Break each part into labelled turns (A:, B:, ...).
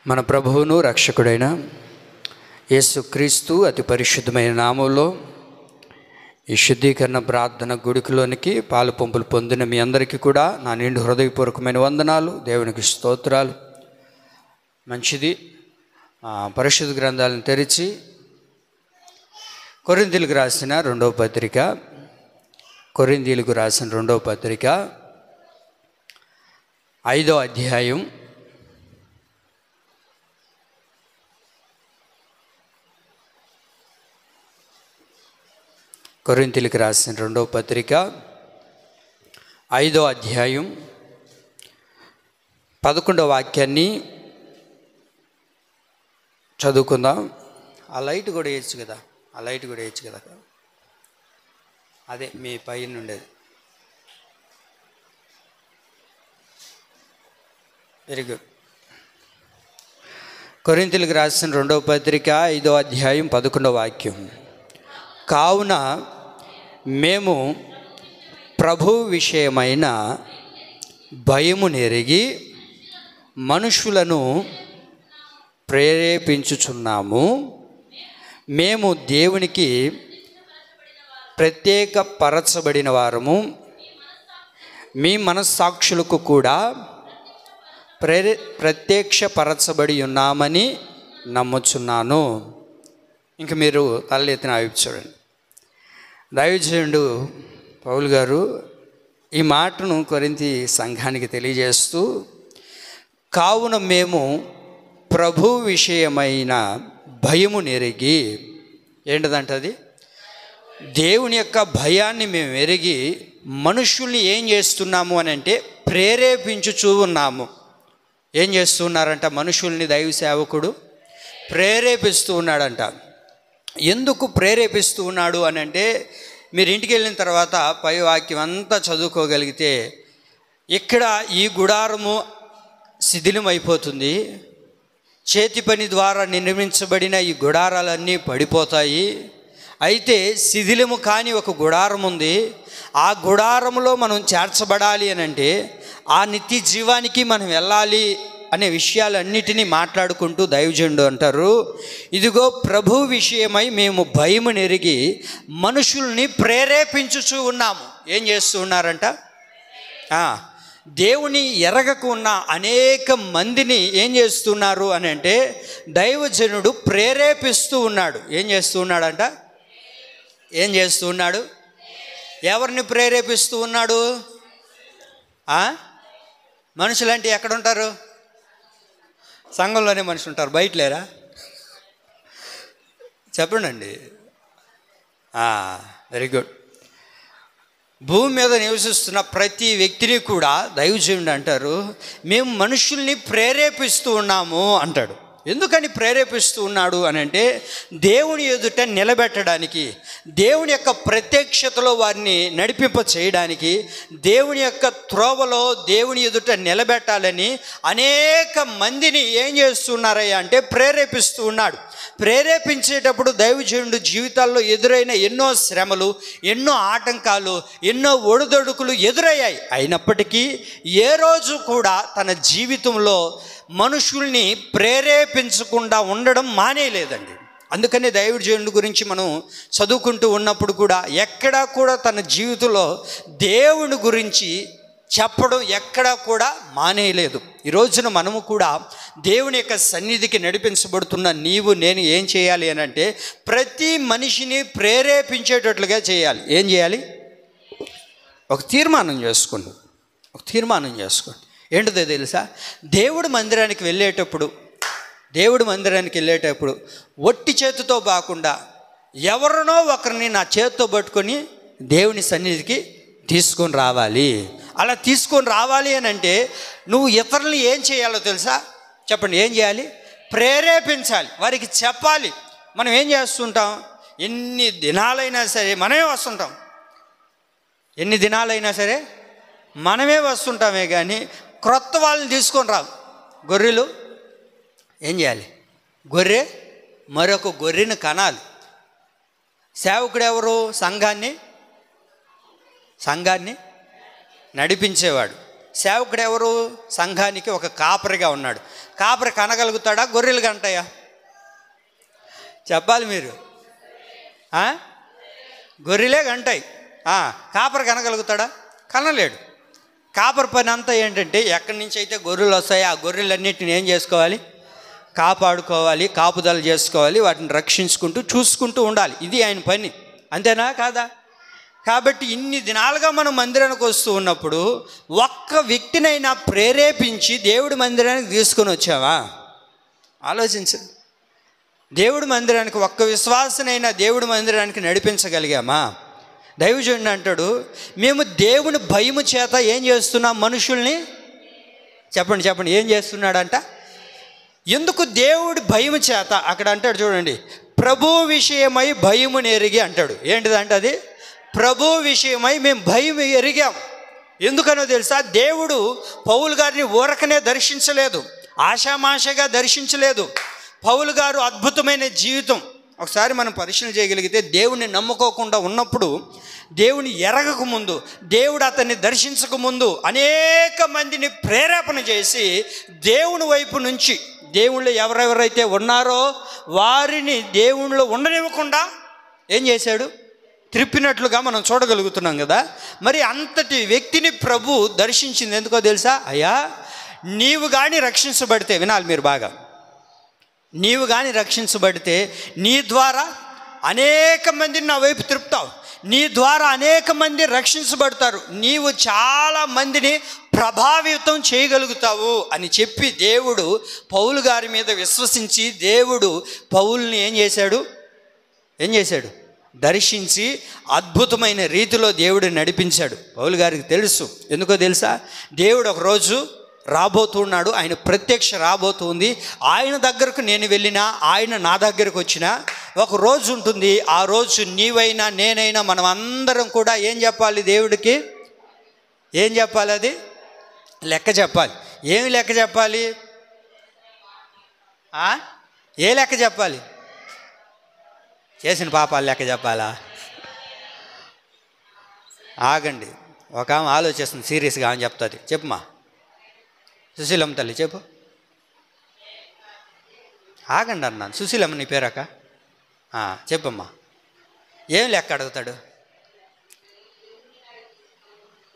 A: మన ప్రభువును రక్షకుడైన యేసుక్రీస్తు అతి పరిశుద్ధమైన నామంలో ఈ శుద్ధీకరణ ప్రార్థన గుడికిలోనికి పాలు పంపులు పొందిన మీ అందరికీ కూడా నా నిండు హృదయపూర్వకమైన వందనాలు, దేవునికి స్తోత్రాలు. మంచిది. పరిశుద్ధ గ్రంథాలను తెరిచి కొరింథీయులకు రాసిన రెండవ పత్రిక 5వ అధ్యాయం 5వ అధ్యాయం 11వ వాక్యాన్ని చదువుకుందాం. ఆ లైట్ కూడా వేయచ్చు కదా, అదే మీ పైన ఉండేది. Very good. కొరింథీయులకు రాసిన 2వ పత్రిక 5వ అధ్యాయం 11వ వాక్యం. కావున మేము ప్రభు విషయమైన భయము నెరిగి మనుషులను ప్రేరేపించుచున్నాము. మేము దేవునికి ప్రత్యేకపరచబడిన వారము, మీ మనస్సాక్షులకు కూడా ప్రత్యక్షపరచబడి ఉన్నామని నమ్ముచున్నాను. ఇంక మీరు తలెత్తిన వైపు చూడండి. దైవజనుడు పౌలు గారు ఈ మాటను కొరింథీ సంఘానికి తెలియజేస్తూ, కావున మేము ప్రభు విషయమైన భయము నెరిగి, ఏంటదంటది? దేవుని యొక్క భయాన్ని మేము ఎరిగి మనుషుల్ని ఏం చేస్తున్నాము అని అంటే ప్రేరేపించుచూ ఉన్నాము. ఏం చేస్తున్నారంట? మనుషుల్ని దైవ సేవకుడు ప్రేరేపిస్తూ ఉన్నాడంట. ఎందుకు ప్రేరేపిస్తూ ఉన్నాడు అని అంటే, మీరు ఇంటికి వెళ్ళిన తర్వాత పై వాక్యం అంతా చదువుకోగలిగితే, ఇక్కడ ఈ గుడారము శిథిలం అయిపోతుంది, చేతి పని ద్వారా నిర్మించబడిన ఈ గుడారాలన్నీ పడిపోతాయి. అయితే శిథిలము కాని ఒక గుడారం ఉంది. ఆ గుడారములో మనం చేర్చబడాలి అని అంటే, ఆ నిత్య జీవానికి మనం వెళ్ళాలి అనే విషయాలన్నిటినీ మాట్లాడుకుంటూ దైవజనుడు అంటారు, ఇదిగో ప్రభు విషయమై మేము భయము నెరిగి మనుషుల్ని ప్రేరేపించుచూ ఉన్నాము. ఏం చేస్తూ ఉన్నారంట? దేవుని ఎరగకు ఉన్న అనేక మందిని ఏం చేస్తున్నారు అని అంటే దైవజనుడు ప్రేరేపిస్తూ ఉన్నాడు. ఏం చేస్తూ ఉన్నాడంట? ఏం చేస్తూ ఉన్నాడు? ఎవరిని ప్రేరేపిస్తూ ఉన్నాడు? మనుషులంటే ఎక్కడుంటారు? సంఘంలోనే మనుషులు ఉంటారు, బయట లేరా? చెప్పండి. Very good. భూమి మీద నివసిస్తున్న ప్రతి వ్యక్తిని కూడా దైవజనుడు అంటారు, మేము మనుషుల్ని ప్రేరేపిస్తూ ఉన్నాము అంటాడు. ఎందుకని ప్రేరేపిస్తూ ఉన్నాడు అని అంటే, దేవుని ఎదుట నిలబెట్టడానికి, దేవుని యొక్క ప్రత్యక్షతలో వారిని నడిపింప చేయడానికి, దేవుని యొక్క త్రోవలో దేవుని ఎదుట నిలబెట్టాలని అనేక మందిని ఏం చేస్తున్నారయ్యా అంటే ప్రేరేపిస్తూ ఉన్నాడు. ప్రేరేపించేటప్పుడు దైవజనుడు జీవితాల్లో ఎదురైన ఎన్నో శ్రమలు, ఎన్నో ఆటంకాలు, ఎన్నో ఒడిదొడుకులు ఎదురయ్యాయి. అయినప్పటికీ ఏ రోజు కూడా తన జీవితంలో మనుషుల్ని ప్రేరేపించకుండా ఉండడం మానేయలేదండి. అందుకనే దైవజనుడి గురించి మనం చదువుకుంటూ ఉన్నప్పుడు కూడా ఎక్కడా కూడా తన జీవితంలో దేవుని గురించి చెప్పడం ఎక్కడా కూడా మానేయలేదు. ఈ రోజున మనము కూడా దేవుని యొక్క సన్నిధికి నడిపించబడుతున్న నీవు నేను ఏం చేయాలి అని అంటే, ప్రతి మనిషిని ప్రేరేపించేటట్లుగా చేయాలి. ఏం చేయాలి? ఒక తీర్మానం చేసుకోండి. ఏంటిదో తెలుసా? దేవుడి మందిరానికి వెళ్ళేటప్పుడు ఒట్టి చేతితో కాకుండా ఎవరినో ఒకరిని నా చేతితో పట్టుకొని దేవుని సన్నిధికి తీసుకొని రావాలి. అలా తీసుకొని రావాలి అని అంటే నువ్వు ఇతరులని ఏం చేయాలో తెలుసా? చెప్పండి. ఏం చేయాలి? ప్రేరేపించాలి, వారికి చెప్పాలి. మనం ఏం చేస్తుంటాం? ఎన్ని దినాలైనా సరే మనమే వస్తుంటాం. కానీ క్రొత్త వాళ్ళని తీసుకొని రావు. గొర్రెలు ఏం చేయాలి? మరొక గొర్రెను కనాలి. సేవకుడు ఎవరు? సంఘాన్ని నడిపించేవాడు. సేవకుడు ఎవరు? సంఘానికి ఒక కాపరిగా ఉన్నాడు. కాపరి కనగలుగుతాడా? గొర్రెలు కంటాయా? చెప్పాలి మీరు. గొర్రెలే కంటాయి. కాపరి కనగలుగుతాడా? కనలేడు. కాపరి పని అంతా ఏంటంటే ఎక్కడి నుంచి అయితే గొర్రెలు వస్తాయో ఆ గొర్రెలన్నిటిని ఏం చేసుకోవాలి? కాపాడుకోవాలి, కాపుదల చేసుకోవాలి, వాటిని రక్షించుకుంటూ చూసుకుంటూ ఉండాలి. ఇది ఆయన పని. అంతేనా కాదా? కాబట్టి ఇన్ని దినాలుగా మనం మందిరానికి వస్తూ ఉన్నప్పుడు ఒక్క వ్యక్తినైనా ప్రేరేపించి దేవుడి మందిరానికి తీసుకొని వచ్చావా? ఆలోచించు. దేవుడి మందిరానికి ఒక్క విశ్వాసనైనా దేవుడి మందిరానికి నడిపించగలిగామా? దైవజనుడు అంటాడు, మేము దేవుని భయము చేత ఏం చేస్తున్నాం? మనుషుల్ని చెప్పండి ఏం చేస్తున్నాడంట? ఎందుకు దేవుడి భయము చేత? అక్కడ అంటాడు చూడండి, ప్రభు విషయమై భయము నెరిగి అంటాడు. ఏంటిదంటే అది ప్రభు విషయమై మేము భయం ఎరిగాం. ఎందుకనో తెలుసా? దేవుడు పౌలు గారిని ఊరకనే దర్శించలేదు, ఆషామాషగా దర్శించలేదు. పౌలు గారు అద్భుతమైన జీవితం ఒకసారి మనం పరిశీలన చేయగలిగితే, దేవుణ్ణి నమ్ముకోకుండా ఉన్నప్పుడు, దేవుని ఎరగక ముందు, దేవుడు అతన్ని దర్శించక ముందు అనేక మందిని ప్రేరేపణ చేసి దేవుని వైపు నుంచి దేవుళ్ళు ఎవరెవరైతే ఉన్నారో వారిని దేవునిలో ఉండనివ్వకుండా ఏం చేశాడు? త్రిప్పినట్లుగా మనం చూడగలుగుతున్నాం కదా. మరి అంతటి వ్యక్తిని ప్రభు దర్శించింది ఎందుకో తెలుసా? అయ్యా, నీవు కానీ రక్షించబడితే, వినాలి మీరు బాగా, నీవు కానీ రక్షించబడితే నీ ద్వారా అనేక మందిని నా వైపు త్రిపుతావు, నీ ద్వారా అనేక మంది రక్షించబడతారు, నీవు చాలా మందిని ప్రభావితం చేయగలుగుతావు అని చెప్పి దేవుడు పౌలు గారి మీద విశ్వసించి దేవుడు పౌలుని ఏం చేశాడు? దర్శించి అద్భుతమైన రీతిలో దేవుడు నడిపించాడు. పౌలు గారికి తెలుసు. ఎందుకో తెలుసా? దేవుడు ఒకరోజు రాబోతున్నాడు, ఆయన ప్రత్యక్ష రాబోతుంది. ఆయన దగ్గరకు నేను వెళ్ళినా, ఆయన నా దగ్గరకు వచ్చినా ఒక రోజు ఉంటుంది. ఆ రోజు నీవైనా నేనైనా మనం అందరం కూడా ఏం చెప్పాలి? దేవుడికి ఏం చెప్పాలి? అది లెక్క చెప్పాలి. ఏమి లెక్క చెప్పాలి? ఏ లెక్క చెప్పాలి? చేసిన పాపాలు లెక్క చెప్పాలా? ఆగండి, ఒక ఆమె ఆలోచిస్తుంది సీరియస్గా అని చెప్తుంది. చెప్పుమా సుశీలమ్మ తల్లి, చెప్పు. ఆగండి అన్నాను. సుశీలమ్మ నీ పేరాక? చెప్పమ్మా. ఏం లెక్క అడుగుతాడు?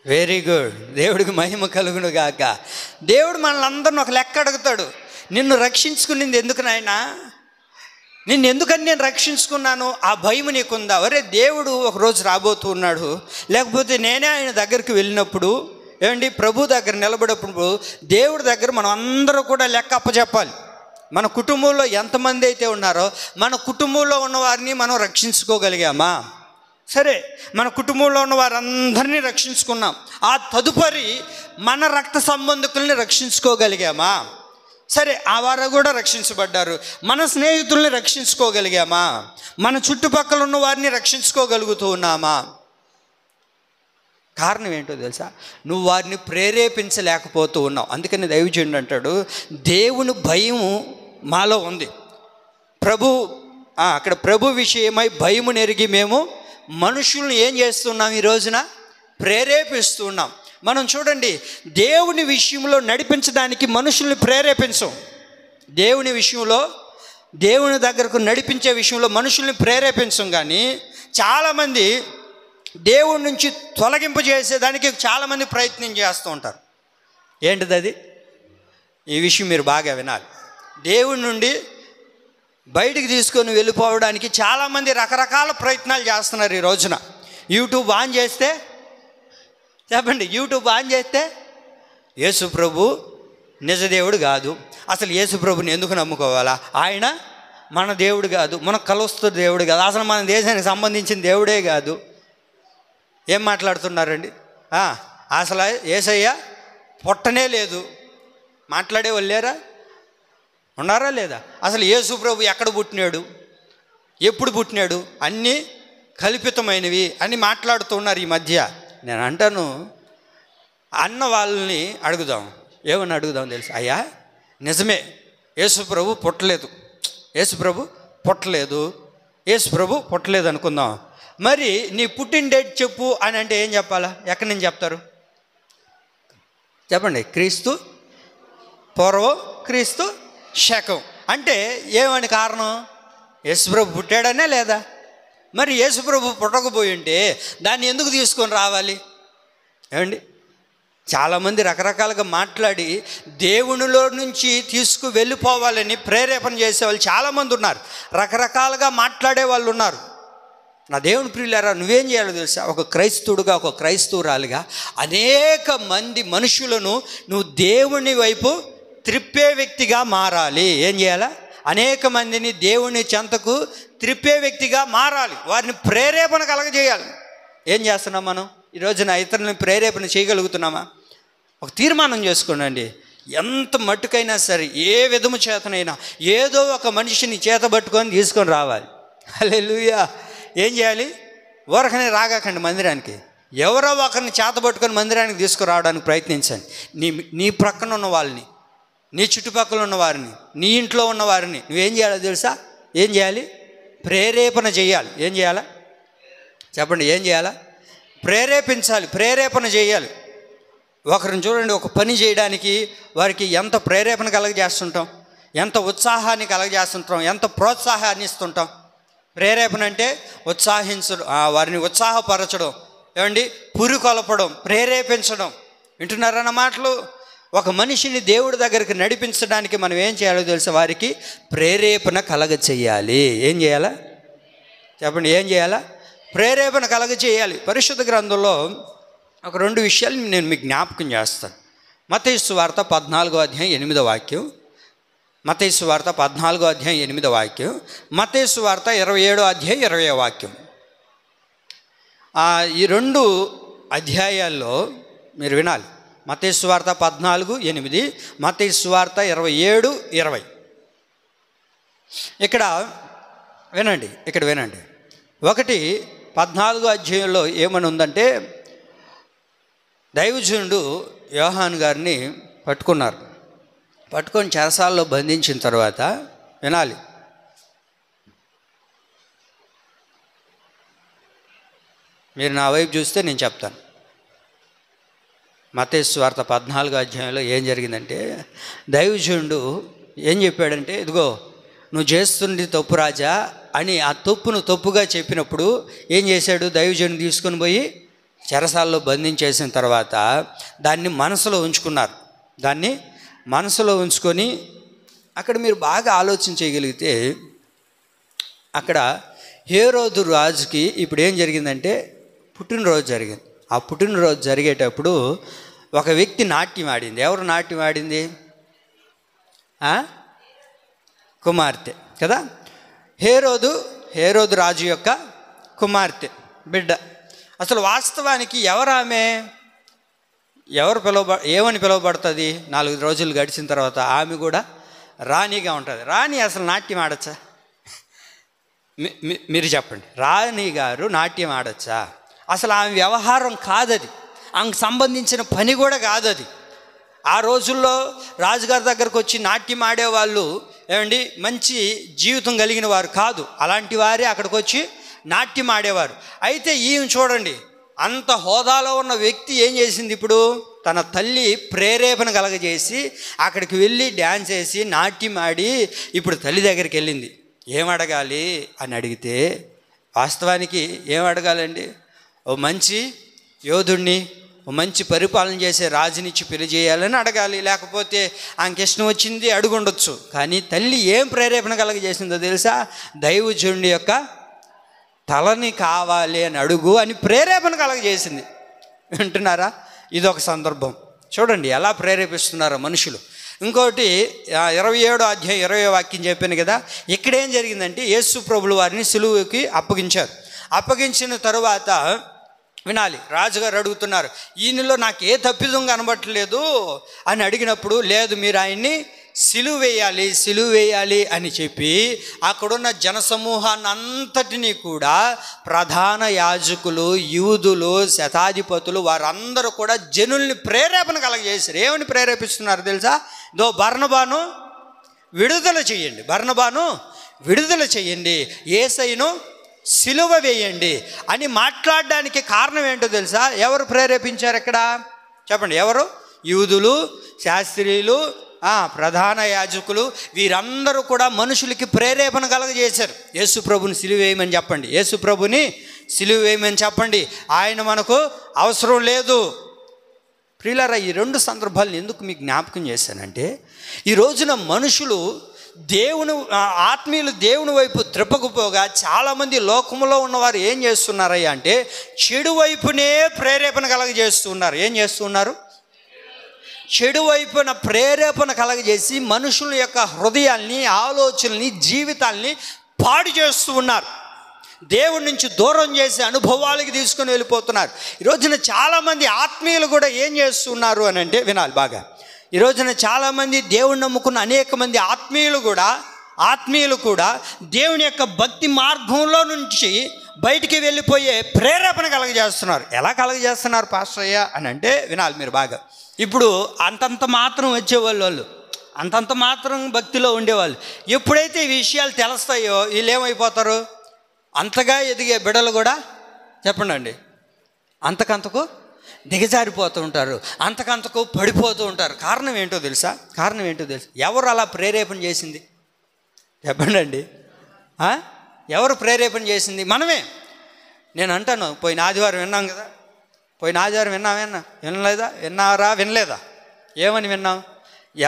A: Very good. దేవుడికి మహిమ కలుగును గాక. దేవుడు మనల్ని అందరిని ఒక లెక్క అడుగుతాడు. నిన్ను రక్షించుకునింది ఎందుకు నాయనా? నిన్ను ఎందుకని నేను రక్షించుకున్నాను? ఆ భయం నీకుందా? ఒరే, దేవుడు ఒకరోజు రాబోతున్నాడు. లేకపోతే నేనే ఆయన దగ్గరికి వెళ్ళినప్పుడు, ఏమండి, ప్రభు దగ్గర నిలబడినప్పుడు దేవుడి దగ్గర మనం అందరూ కూడా లెక్క అప్పచెప్పాలి. మన కుటుంబంలో ఎంతమంది అయితే ఉన్నారో మన కుటుంబంలో ఉన్న వారిని మనం రక్షించుకోగలిగామా? సరే, మన కుటుంబంలో ఉన్న వారందరినీ రక్షించుకున్నాం. ఆ తదుపరి మన రక్త సంబంధికుల్ని రక్షించుకోగలిగామా? సరే, ఆ వారు కూడా రక్షించబడ్డారు. మన స్నేహితుల్ని రక్షించుకోగలిగామా? మన చుట్టుపక్కల ఉన్న వారిని రక్షించుకోగలుగుతూ ఉన్నామా? కారణం ఏంటో తెలుసా? నువ్వు వారిని ప్రేరేపించలేకపోతూ ఉన్నావు. అందుకని దైవజనుడు అంటాడు, దేవుని భయము మాలో ఉంది. అక్కడ ప్రభు విషయమై భయము నెరిగి మేము మనుషుల్ని ఏం చేస్తున్నాం? ఈ రోజున ప్రేరేపిస్తున్నాం. మనం చూడండి, దేవుని విషయంలో నడిపించడానికి మనుషుల్ని ప్రేరేపించం. దేవుని విషయంలో, దేవుని దగ్గరకు నడిపించే విషయంలో మనుషుల్ని ప్రేరేపించం. కానీ చాలామంది దేవుడి నుంచి తొలగింపజేసేదానికి చాలామంది ప్రయత్నం చేస్తూ ఉంటారు. ఏంటిది అది? ఈ విషయం మీరు బాగా వినాలి. దేవుడి నుండి బయటికి తీసుకొని వెళ్ళిపోవడానికి చాలామంది రకరకాల ప్రయత్నాలు చేస్తున్నారు ఈ రోజున. యూట్యూబ్ ఆన్ చేస్తే, చెప్పండి, యూట్యూబ్ ఆన్ చేస్తే యేసు ప్రభు నిజ దేవుడు కాదు, అసలు యేసు ప్రభుని ఎందుకు నమ్ముకోవాలా, ఆయన మన దేవుడు కాదు, మనకు కలుస్తున్న దేవుడు కాదు, అసలు మన దేశానికి సంబంధించిన దేవుడే కాదు. ఏం మాట్లాడుతున్నారండి? అసలు యేసయ్య పుట్టనే లేదు మాట్లాడే వాళ్ళు లేరా? ఉన్నారా లేదా? అసలు యేసు ప్రభు ఎక్కడ పుట్టినాడు, ఎప్పుడు పుట్టినాడు, అన్నీ కల్పితమైనవి అని మాట్లాడుతున్నారు ఈ మధ్య. నేను అంటాను, అన్న వాళ్ళని అడుగుదాం. ఏమని అడుగుదాం తెలుసు? అయ్యా, నిజమే, యేసు ప్రభు పుట్టలేదు, యేసు ప్రభు పుట్టలేదు, యేసు ప్రభు పుట్టలేదు అనుకుందాం. మరి నీ పుట్టిన డేట్ చెప్పు అని అంటే ఏం చెప్పాలా? ఎక్కడి నుంచి చెప్తారు? చెప్పండి. క్రీస్తు పూర్వం, క్రీస్తు శకం. అంటే ఏమని కారణం? యేసుప్రభు పుట్టాడనే లేదా? మరి యేసుప్రభు పుట్టకపోయి ఉంటే దాన్ని ఎందుకు తీసుకొని రావాలి? ఏమండి, చాలామంది రకరకాలుగా మాట్లాడి దేవునిలో నుంచి వెళ్ళిపోవాలని ప్రేరేపణ చేసేవాళ్ళు చాలామంది ఉన్నారు. రకరకాలుగా మాట్లాడే వాళ్ళు ఉన్నారు. నా దేవుని ప్రియులారా, నువ్వేం చేయాలో తెలుసా? ఒక క్రైస్తవుడుగా, ఒక క్రైస్తవురాలిగా అనేక మంది మనుషులను నువ్వు దేవుని వైపు త్రిప్పే వ్యక్తిగా మారాలి. ఏం చేయాలా? అనేక మందిని దేవుని చెంతకు త్రిప్పే వ్యక్తిగా మారాలి. వారిని ప్రేరేపణ కలగజేయాలి. ఏం చేస్తున్నాం మనం ఈ రోజున? ఇతరులను ప్రేరేపణ చేయగలుగుతున్నామా? ఒక తీర్మానం చేసుకోండి. ఎంత మట్టుకైనా సరే, ఏ విధము చేతనైనా ఏదో ఒక మనిషిని చేతబట్టుకొని తీసుకొని రావాలి. హల్లెలూయా. ఏం చేయాలి? ఊరకనే రాగాకండి మందిరానికి. ఎవరో ఒకరిని చేతబట్టుకొని మందిరానికి తీసుకురావడానికి ప్రయత్నించండి. నీ ప్రక్కన ఉన్న వాళ్ళని, నీ చుట్టుపక్కల ఉన్న వారిని, నీ ఇంట్లో ఉన్న వారిని నువ్వేం చేయాలో తెలుసా? ఏం చేయాలి? ప్రేరేపణ చేయాలి. ఏం చేయాలా? చెప్పండి. ఏం చేయాలా? ప్రేరేపించాలి, ప్రేరేపణ చేయాలి. ఒకరిని చూడండి, ఒక పని చేయడానికి వారికి ఎంత ప్రేరేపణ కలగజేస్తుంటాం, ఎంత ఉత్సాహాన్ని కలగజేస్తుంటాం, ఎంత ప్రోత్సాహాన్ని ఇస్తుంటాం. ప్రేరేపణ అంటే ఉత్సాహించడం, వారిని ఉత్సాహపరచడం, ఏమండి, పురికొల్పడం, ప్రేరేపించడం. వింటున్నారన్న మాటలు? ఒక మనిషిని దేవుడి దగ్గరికి నడిపించడానికి మనం ఏం చేయాలో తెలుసా? వారికి ప్రేరేపణ కలగ చేయాలి. ఏం చేయాలా? చెప్పండి. ఏం చేయాలా? ప్రేరేపణ కలగ చేయాలి. పరిశుద్ధ గ్రంథంలో ఒక 2 విషయాలు నేను మీకు జ్ఞాపకం చేస్తాను. మత్తయి సువార్త 14వ అధ్యాయం 8వ వాక్యం, మత్తయి సువార్త 14వ అధ్యాయం 8వ వాక్యం, మత్తయి సువార్త 27వ అధ్యాయం 20వ వాక్యం. ఈ 2 అధ్యాయాల్లో మీరు వినాలి. మత్తయి సువార్త 14:8, మత్తయి సువార్త 27:20. ఇక్కడ వినండి. 14వ అధ్యాయంలో ఏమని ఉందంటే, దైవజనుడు యోహాను గారిని పట్టుకొని చెరసాలలో బంధించిన తర్వాత వినాలి. మీరు నా వైపు చూస్తే నేను చెప్తాను. మత్తయి సువార్త 14వ అధ్యాయంలో ఏం జరిగిందంటే, దైవజనుడు ఏం చెప్పాడంటే, ఇదిగో నువ్వు చేస్తుంది తప్పు రాజా అని ఆ తప్పును తప్పుగా చెప్పినప్పుడు ఏం చేశాడు? దైవజనుడు తీసుకొని పోయి చెరసాలలో బంధించేసిన తర్వాత దాన్ని మనసులో ఉంచుకున్నారు. దాన్ని మనసులో ఉంచుకొని అక్కడ మీరు బాగా ఆలోచన చేయగలిగితే, అక్కడ హేరోదు రాజుకి ఇప్పుడు ఏం జరిగిందంటే పుట్టినరోజు జరిగింది. ఆ పుట్టినరోజు జరిగేటప్పుడు ఒక వ్యక్తి నాట్యం ఆడింది. ఎవరు నాట్యం ఆడింది? కుమార్తె కదా. హేరోదు రాజు యొక్క కుమార్తె, బిడ్డ. అసలు వాస్తవానికి ఎవరు ఆమె? ఏమని పిలువబడుతుంది? 4 రోజులు గడిచిన తర్వాత ఆమె కూడా రాణిగా ఉంటుంది. రాణి అసలు నాట్యం ఆడచ్చా? మీరు చెప్పండి. రాణి గారు నాట్యం ఆడచ్చా? అసలు ఆమె వ్యవహారం కాదది, ఆమెకు సంబంధించిన పని కూడా కాదది. ఆ రోజుల్లో రాజుగారి దగ్గరకు వచ్చి నాట్యం ఆడేవాళ్ళు ఏమండి మంచి జీవితం కలిగిన వారు కాదు. అలాంటి వారే అక్కడికి వచ్చి నాట్యం ఆడేవారు. అయితే ఈమె చూడండి, అంత హోదాలో ఉన్న వ్యక్తి ఏం చేసింది? ఇప్పుడు తన తల్లి ప్రేరేపణ కలగజేసి అక్కడికి వెళ్ళి డ్యాన్స్ వేసి నాట్యం ఆడి ఇప్పుడు తల్లి దగ్గరికి వెళ్ళింది. ఏం అడగాలి అని అడిగితే, వాస్తవానికి ఏం అడగాలండి? ఓ మంచి యోధుడిని, ఓ మంచి పరిపాలన చేసే రాజునిచ్చి పెళ్లి చేయాలని అడగాలి. లేకపోతే ఆమెకి ఇష్టం వచ్చింది అడుగుండొచ్చు. కానీ తల్లి ఏం ప్రేరేపణ కలగజేసిందో తెలుసా? దైవజనుడి యొక్క తలని కావాలి అని అడుగు అని ప్రేరేపణ కలగజేసింది. వింటున్నారా? ఇదొక సందర్భం. చూడండి ఎలా ప్రేరేపిస్తున్నారో మనుషులు. ఇంకోటి 27వ అధ్యాయం 20వ వాక్యం చెప్పాను కదా. ఇక్కడేం జరిగిందంటే, యేసు ప్రభులు వారిని సిలువకి అప్పగించారు. అప్పగించిన తరువాత వినాలి, రాజుగారు అడుగుతున్నారు, ఈయనలో నాకు ఏ తప్పిదం కనబట్టలేదు అని అడిగినప్పుడు, లేదు మీరు ఆయన్ని సిలువ వేయాలి అని చెప్పి అక్కడున్న జనసమూహాన్ని అంతటినీ కూడా ప్రధాన యాజకులు, యూదులు, శతాధిపతులు వారందరూ కూడా జనుల్ని ప్రేరేపణ కలగజేశారు. ఏమని ప్రేరేపిస్తున్నారు తెలుసా? బర్నబాను విడుదల చేయండి, యేసయ్యను సిలువ వేయండి అని మాట్లాడడానికి కారణం ఏంటో తెలుసా? ఎవరు ప్రేరేపించారు? ఎక్కడ చెప్పండి. ఎవరు? యూదులు, శాస్త్రీయులు, ప్రధాన యాజకులు, వీరందరూ కూడా మనుషులకి ప్రేరేపణ కలగజేశారు. యేసు ప్రభుని సిలువ వేయమని చెప్పండి, యేసు ప్రభుని సిలువ వేయమని చెప్పండి, ఆయన మనకు అవసరం లేదు. ప్రియులారా, ఈ 2 సందర్భాలను ఎందుకు మీకు జ్ఞాపకం చేశానంటే, ఈ రోజున మనుషులు ఆత్మీయులు దేవుని వైపు త్రిప్పకపోగా చాలామంది లోకంలో ఉన్నవారు ఏం చేస్తున్నారయ్యా అంటే చెడు వైపునే ప్రేరేపణ కలగజేస్తున్నారు. ఏం చేస్తున్నారు? చెడు వైపున ప్రేరేపణ కలగజేసి మనుషుల యొక్క హృదయాల్ని, ఆలోచనల్ని, జీవితాల్ని పాడు చేస్తూ ఉన్నారు. దేవుడి నుంచి దూరం చేసే అనుభవాలకి తీసుకొని వెళ్ళిపోతున్నారు. ఈ రోజున చాలామంది ఆత్మీయులు కూడా ఏం చేస్తున్నారు అని అంటే, వినాలి బాగా, ఈ రోజున చాలామంది దేవుని నమ్ముకున్న అనేక మంది ఆత్మీయులు కూడా దేవుని యొక్క భక్తి మార్గంలో నుంచి బయటికి వెళ్ళిపోయే ప్రేరేపణ కలగజేస్తున్నారు. ఎలా కలగజేస్తున్నారు పాస్టర్ అయ్యా అని అంటే, వినాలి మీరు బాగా. ఇప్పుడు అంతంత మాత్రం వచ్చేవాళ్ళు, అంతంత మాత్రం భక్తిలో ఉండేవాళ్ళు, ఎప్పుడైతే ఈ విషయాలు తెలుస్తాయో వీళ్ళు ఏమైపోతారు? అంతగా ఎదిగే బిడ్డలు కూడా చెప్పండి అంతకంతకు దిగజారిపోతూ ఉంటారు, అంతకంతకు పడిపోతూ ఉంటారు. కారణం ఏంటో తెలుసా? ఎవరు అలా ప్రేరేపణ చేసింది చెప్పండి? ఎవరు ప్రేరేపణ చేసింది? మనమే. నేను అంటాను, పోయిన ఆదివారం విన్నాం కదా, వినలేదా? ఏమని విన్నాం?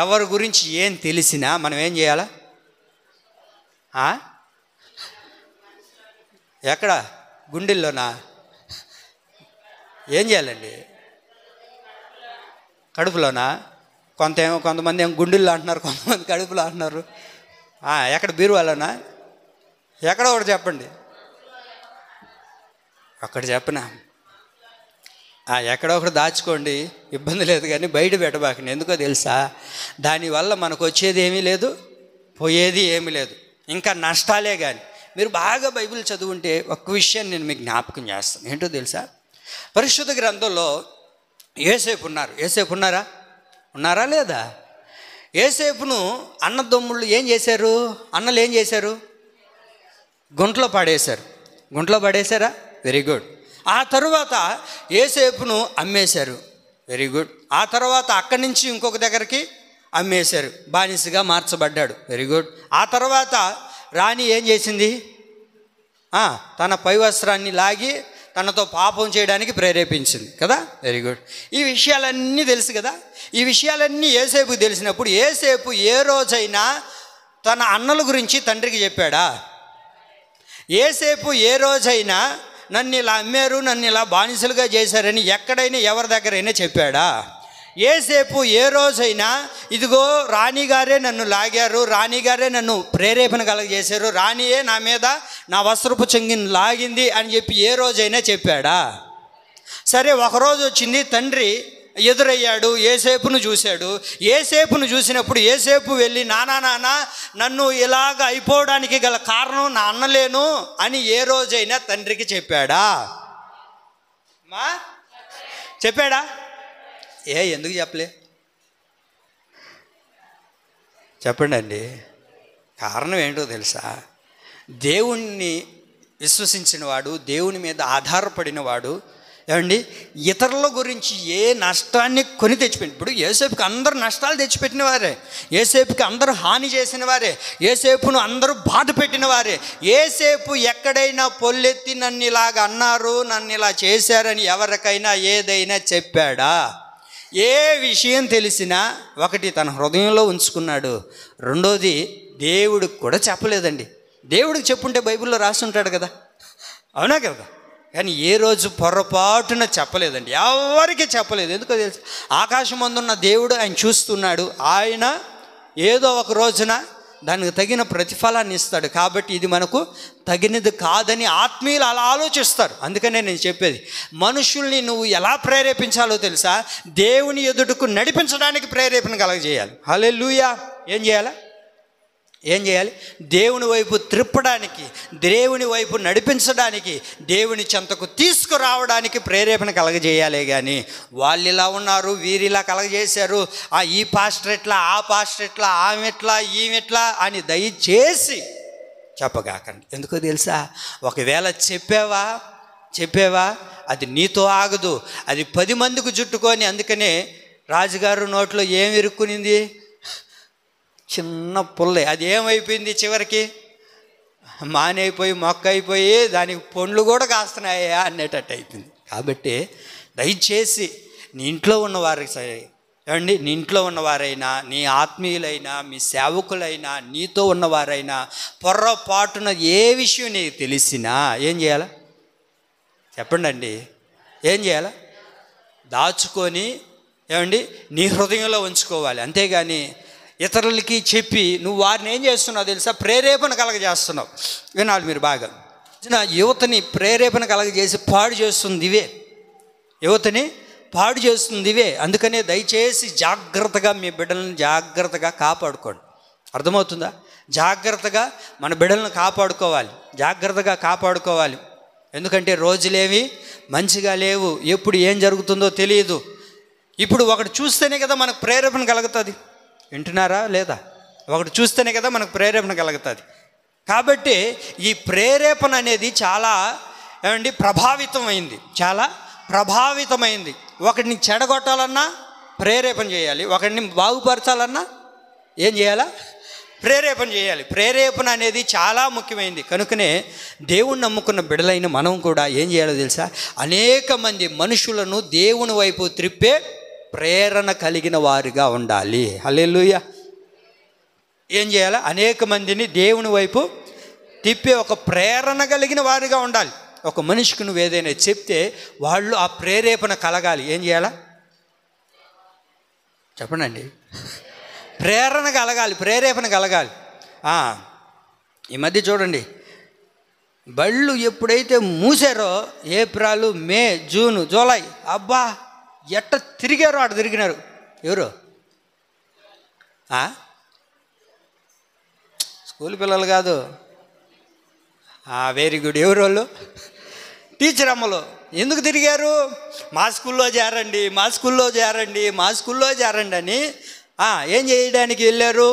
A: ఎవరి గురించి ఏం తెలిసినా మనం ఏం చేయాలా? ఎక్కడ? గుండెల్లోనా? ఏం చేయాలండి? కడుపులోనా? కొంతమంది ఏమో గుండెల్లో అంటున్నారు, కొంతమంది కడుపులో అంటున్నారు. ఎక్కడ? బీరువాలోనా? ఎక్కడ ఒకటి చెప్పండి. అక్కడ చెప్పనా? ఎక్కడో ఒకటి దాచుకోండి, ఇబ్బంది లేదు, కానీ బయట పెట్టబాకండి. ఎందుకో తెలుసా? దానివల్ల మనకు వచ్చేది ఏమీ లేదు, పోయేది ఏమీ లేదు, ఇంకా నష్టాలే. కానీ మీరు బాగా బైబిల్ చదువుంటే ఒక్క విషయాన్ని నేను మీకు జ్ఞాపకం చేస్తాను. ఏంటో తెలుసా? పరిశుద్ధ గ్రంథంలో యోసేపు ఉన్నారా లేదా? యోసేపును అన్నదమ్ముళ్ళు ఏం చేశారు? అన్నలు ఏం చేశారు? గుంటలో పడేశారా? Very good. ఆ తరువాత యోసేపును అమ్మేశారు. Very good. ఆ తర్వాత అక్కడి నుంచి ఇంకొక దగ్గరికి అమ్మేశారు, బానిసగా మార్చబడ్డాడు. Very good. ఆ తర్వాత రాణి ఏం చేసింది? తన పై వస్త్రాన్ని లాగి తనతో పాపం చేయడానికి ప్రేరేపించింది కదా. Very good. ఈ విషయాలన్నీ తెలుసు కదా. ఈ విషయాలన్నీ యోసేపుకి తెలిసినప్పుడు యోసేపు ఏ రోజైనా తన అన్నల గురించి తండ్రికి చెప్పాడా? యోసేపు ఏ రోజైనా నన్ను ఇలా అమ్మారు, నన్ను ఇలా బానిసలుగా చేశారని ఎక్కడైనా ఎవరి దగ్గరైనా చెప్పాడా? యోసేపు ఏ రోజైనా ఇదిగో రాణిగారే నన్ను లాగారు, రాణిగారే నన్ను ప్రేరేపణ కలగజేశారు, రాణియే నా మీద నా వస్త్రపు చెంగిని లాగింది అని చెప్పి ఏ రోజైనా చెప్పాడా? సరే, ఒకరోజు వచ్చింది, తండ్రి ఎదురయ్యాడు, యోసేపును చూసినప్పుడు యోసేపు వెళ్ళి నానా నన్ను ఇలాగ అయిపోవడానికి గల కారణం నా అన్నలేను అని ఏ రోజైనా తండ్రికి చెప్పాడా? చెప్పాడా? ఎందుకు చెప్పలే? చెప్పండి అండి. కారణం ఏంటో తెలుసా? దేవుణ్ణి విశ్వసించిన వాడు, దేవుని మీద ఆధారపడిన వాడు ఏమండి ఇతరుల గురించి ఏ నష్టాన్ని కొని తెచ్చిపెట్టి, ఇప్పుడు యోసేపుకి అందరూ నష్టాలు తెచ్చిపెట్టిన వారే, యోసేపుకి అందరూ హాని చేసిన వారే, యోసేపును అందరూ బాధ పెట్టిన వారే. యోసేపు ఎక్కడైనా పొల్లెత్తి నన్ను ఇలాగ అన్నారు, నన్ను ఇలా చేశారని ఎవరికైనా ఏదైనా చెప్పాడా? ఏ విషయం తెలిసినా ఒకటి తన హృదయంలో ఉంచుకున్నాడు, రెండోది దేవుడికి కూడా చెప్పలేదండి. దేవుడికి చెప్పుంటే బైబిల్లో రాసి ఉంటాడు కదా, అవునా కదా? కానీ ఏ రోజు పొరపాటున చెప్పలేదండి, ఎవరికి చెప్పలేదు. ఎందుకో తెలుసు? ఆకాశం అందున్న దేవుడు ఆయన చూస్తున్నాడు, ఆయన ఏదో ఒక రోజున దానికి తగిన ప్రతిఫలాన్ని ఇస్తాడు. కాబట్టి ఇది మనకు తగినది కాదని ఆత్మీయులు అలా ఆలోచిస్తారు. అందుకనే నేను చెప్పేది, మనుషుల్ని నువ్వు ఎలా ప్రేరేపించాలో తెలుసా? దేవుని ఎదుటకు నడిపించడానికి ప్రేరేపణ కలగజేయాలి. హల్లెలూయా. ఏం చేయాలి? దేవుని వైపు త్రిప్పడానికి, దేవుని వైపు నడిపించడానికి, దేవుని చెంతకు తీసుకురావడానికి ప్రేరేపణ కలగజేయాలి. కానీ వాళ్ళు ఇలా ఉన్నారు, వీరిలా కలగజేశారు, ఈ పాస్టర్ ఎట్లా, ఆ పాస్టర్ ఎట్లా, ఆమె ఎట్లా, ఈమెట్లా అని దయచేసి చెప్పగాకండి. ఎందుకో తెలుసా? ఒకవేళ చెప్పావా అది నీతో ఆగదు, అది 10 మందికి చుట్టుకొని. అందుకనే రాజుగారు నోట్లో ఏమి ఇరుక్కునింది? చిన్న పుల్లే. అది ఏమైపోయింది చివరికి? మానైపోయి మొక్క అయిపోయి దానికి పండ్లు కూడా కాస్తున్నాయా అనేటట్టు అయిపోయింది. కాబట్టి దయచేసి నీ ఇంట్లో ఉన్నవారికి ఏమండి, నీ ఇంట్లో ఉన్నవారైనా, నీ ఆత్మీయులైనా, మీ సేవకులైనా, నీతో ఉన్నవారైనా పొర్రపాటున ఏ విషయం నీకు తెలిసినా ఏం చేయాలా? చెప్పండి అండి, ఏం చేయాలా? దాచుకొని ఏమండి నీ హృదయంలో ఉంచుకోవాలి. అంతేగాని ఇతరులకి చెప్పి నువ్వు వారిని ఏం చేస్తున్నావు తెలుసా? ప్రేరేపణ కలగజేస్తున్నావు. వినాలి మీరు బాగా. యువతని ప్రేరేపణ కలగజేసి పాడు చేస్తుంది ఇవే. యువతని పాడు చేస్తుంది ఇవే. అందుకనే దయచేసి జాగ్రత్తగా మీ బిడ్డలను జాగ్రత్తగా కాపాడుకోండి. అర్థమవుతుందా? జాగ్రత్తగా మన బిడ్డలను కాపాడుకోవాలి, జాగ్రత్తగా కాపాడుకోవాలి. ఎందుకంటే రోజులేవి మంచిగా లేవు, ఎప్పుడు ఏం జరుగుతుందో తెలియదు. ఇప్పుడు ఒకటి చూస్తేనే కదా మనకు ప్రేరేపణ కలుగుతుంది. వింటున్నారా లేదా? ఒకటి చూస్తేనే కదా మనకు ప్రేరేపణ కలుగుతుంది. కాబట్టి ఈ ప్రేరేపణ అనేది చాలా ఏమండి ప్రభావితమైంది, చాలా ప్రభావితమైంది. ఒకటిని చెడగొట్టాలన్నా ప్రేరేపణ చేయాలి, ఒకటిని బాగుపరచాలన్నా ఏం చేయాలా? ప్రేరేపణ చేయాలి. ప్రేరేపణ అనేది చాలా ముఖ్యమైనది. కనుకనే దేవుణ్ణి నమ్ముకున్న బిడ్డలైన మనం కూడా ఏం చేయాలో తెలుసా? అనేక మంది మనుషులను దేవుని వైపు త్రిప్పే ప్రేరణ కలిగిన వారిగా ఉండాలి. హల్లెలూయా. ఏం చేయాలి? అనేక మందిని దేవుని వైపు తిప్పే ఒక ప్రేరణ కలిగిన వారిగా ఉండాలి. ఒక మనిషికి నువ్వు ఏదైనా చెప్తే వాళ్ళు ఆ ప్రేరేపణ కలగాలి. ఏం చేయాలా? చెప్పండి. ప్రేరణ కలగాలి, ప్రేరేపణ కలగాలి. ఈ మధ్య చూడండి, బళ్ళు ఎప్పుడైతే మూసారో ఏప్రిల్, మే, జూన్, జూలై, అబ్బా ఎట్ట తిరిగారో అటు తిరిగినారు. ఎవరు? స్కూల్ పిల్లలు కాదు. Very good. ఎవరు వాళ్ళు? టీచర్ అమ్మలు. ఎందుకు తిరిగారు? మా స్కూల్లో చేరండి, మా స్కూల్లో చేరండి, మా స్కూల్లో చేరండి అని ఏం చేయడానికి వెళ్ళారు?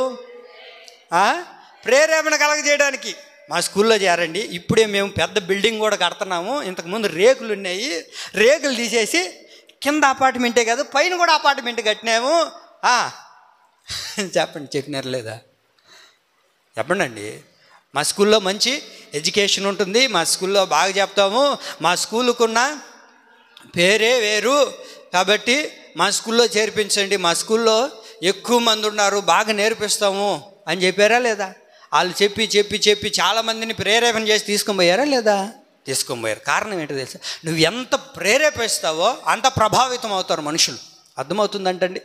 A: ప్రేరేపణ కలగజేయడానికి. మా స్కూల్లో చేరండి, ఇప్పుడే మేము పెద్ద బిల్డింగ్ కూడా కడుతున్నాము, ఇంతకుముందు రేకులు ఉన్నాయి, రేకులు తీసేసి కింద అపార్ట్మెంటే కాదు పైన కూడా అపార్ట్మెంట్ కట్టినాము. చెప్పండి, చెప్పినారు లేదా? చెప్పండి అండి. మా స్కూల్లో మంచి ఎడ్యుకేషన్ ఉంటుంది, మా స్కూల్లో బాగా చెప్తాము, మా స్కూలుకున్న పేరే వేరు, కాబట్టి మా స్కూల్లో చేర్పించండి, మా స్కూల్లో ఎక్కువ మంది ఉన్నారు, బాగా నేర్పిస్తాము అని చెప్పారా లేదా? వాళ్ళు చెప్పి చెప్పి చెప్పి చాలామందిని ప్రేరేపణ చేసి తీసుకొని పోయారా లేదా? తీసుకొని పోయారు. కారణం ఏంటో తెలుసా? నువ్వు ఎంత ప్రేరేపిస్తావో అంత ప్రభావితం అవుతారు మనుషులు. అర్థమవుతుందంటండి,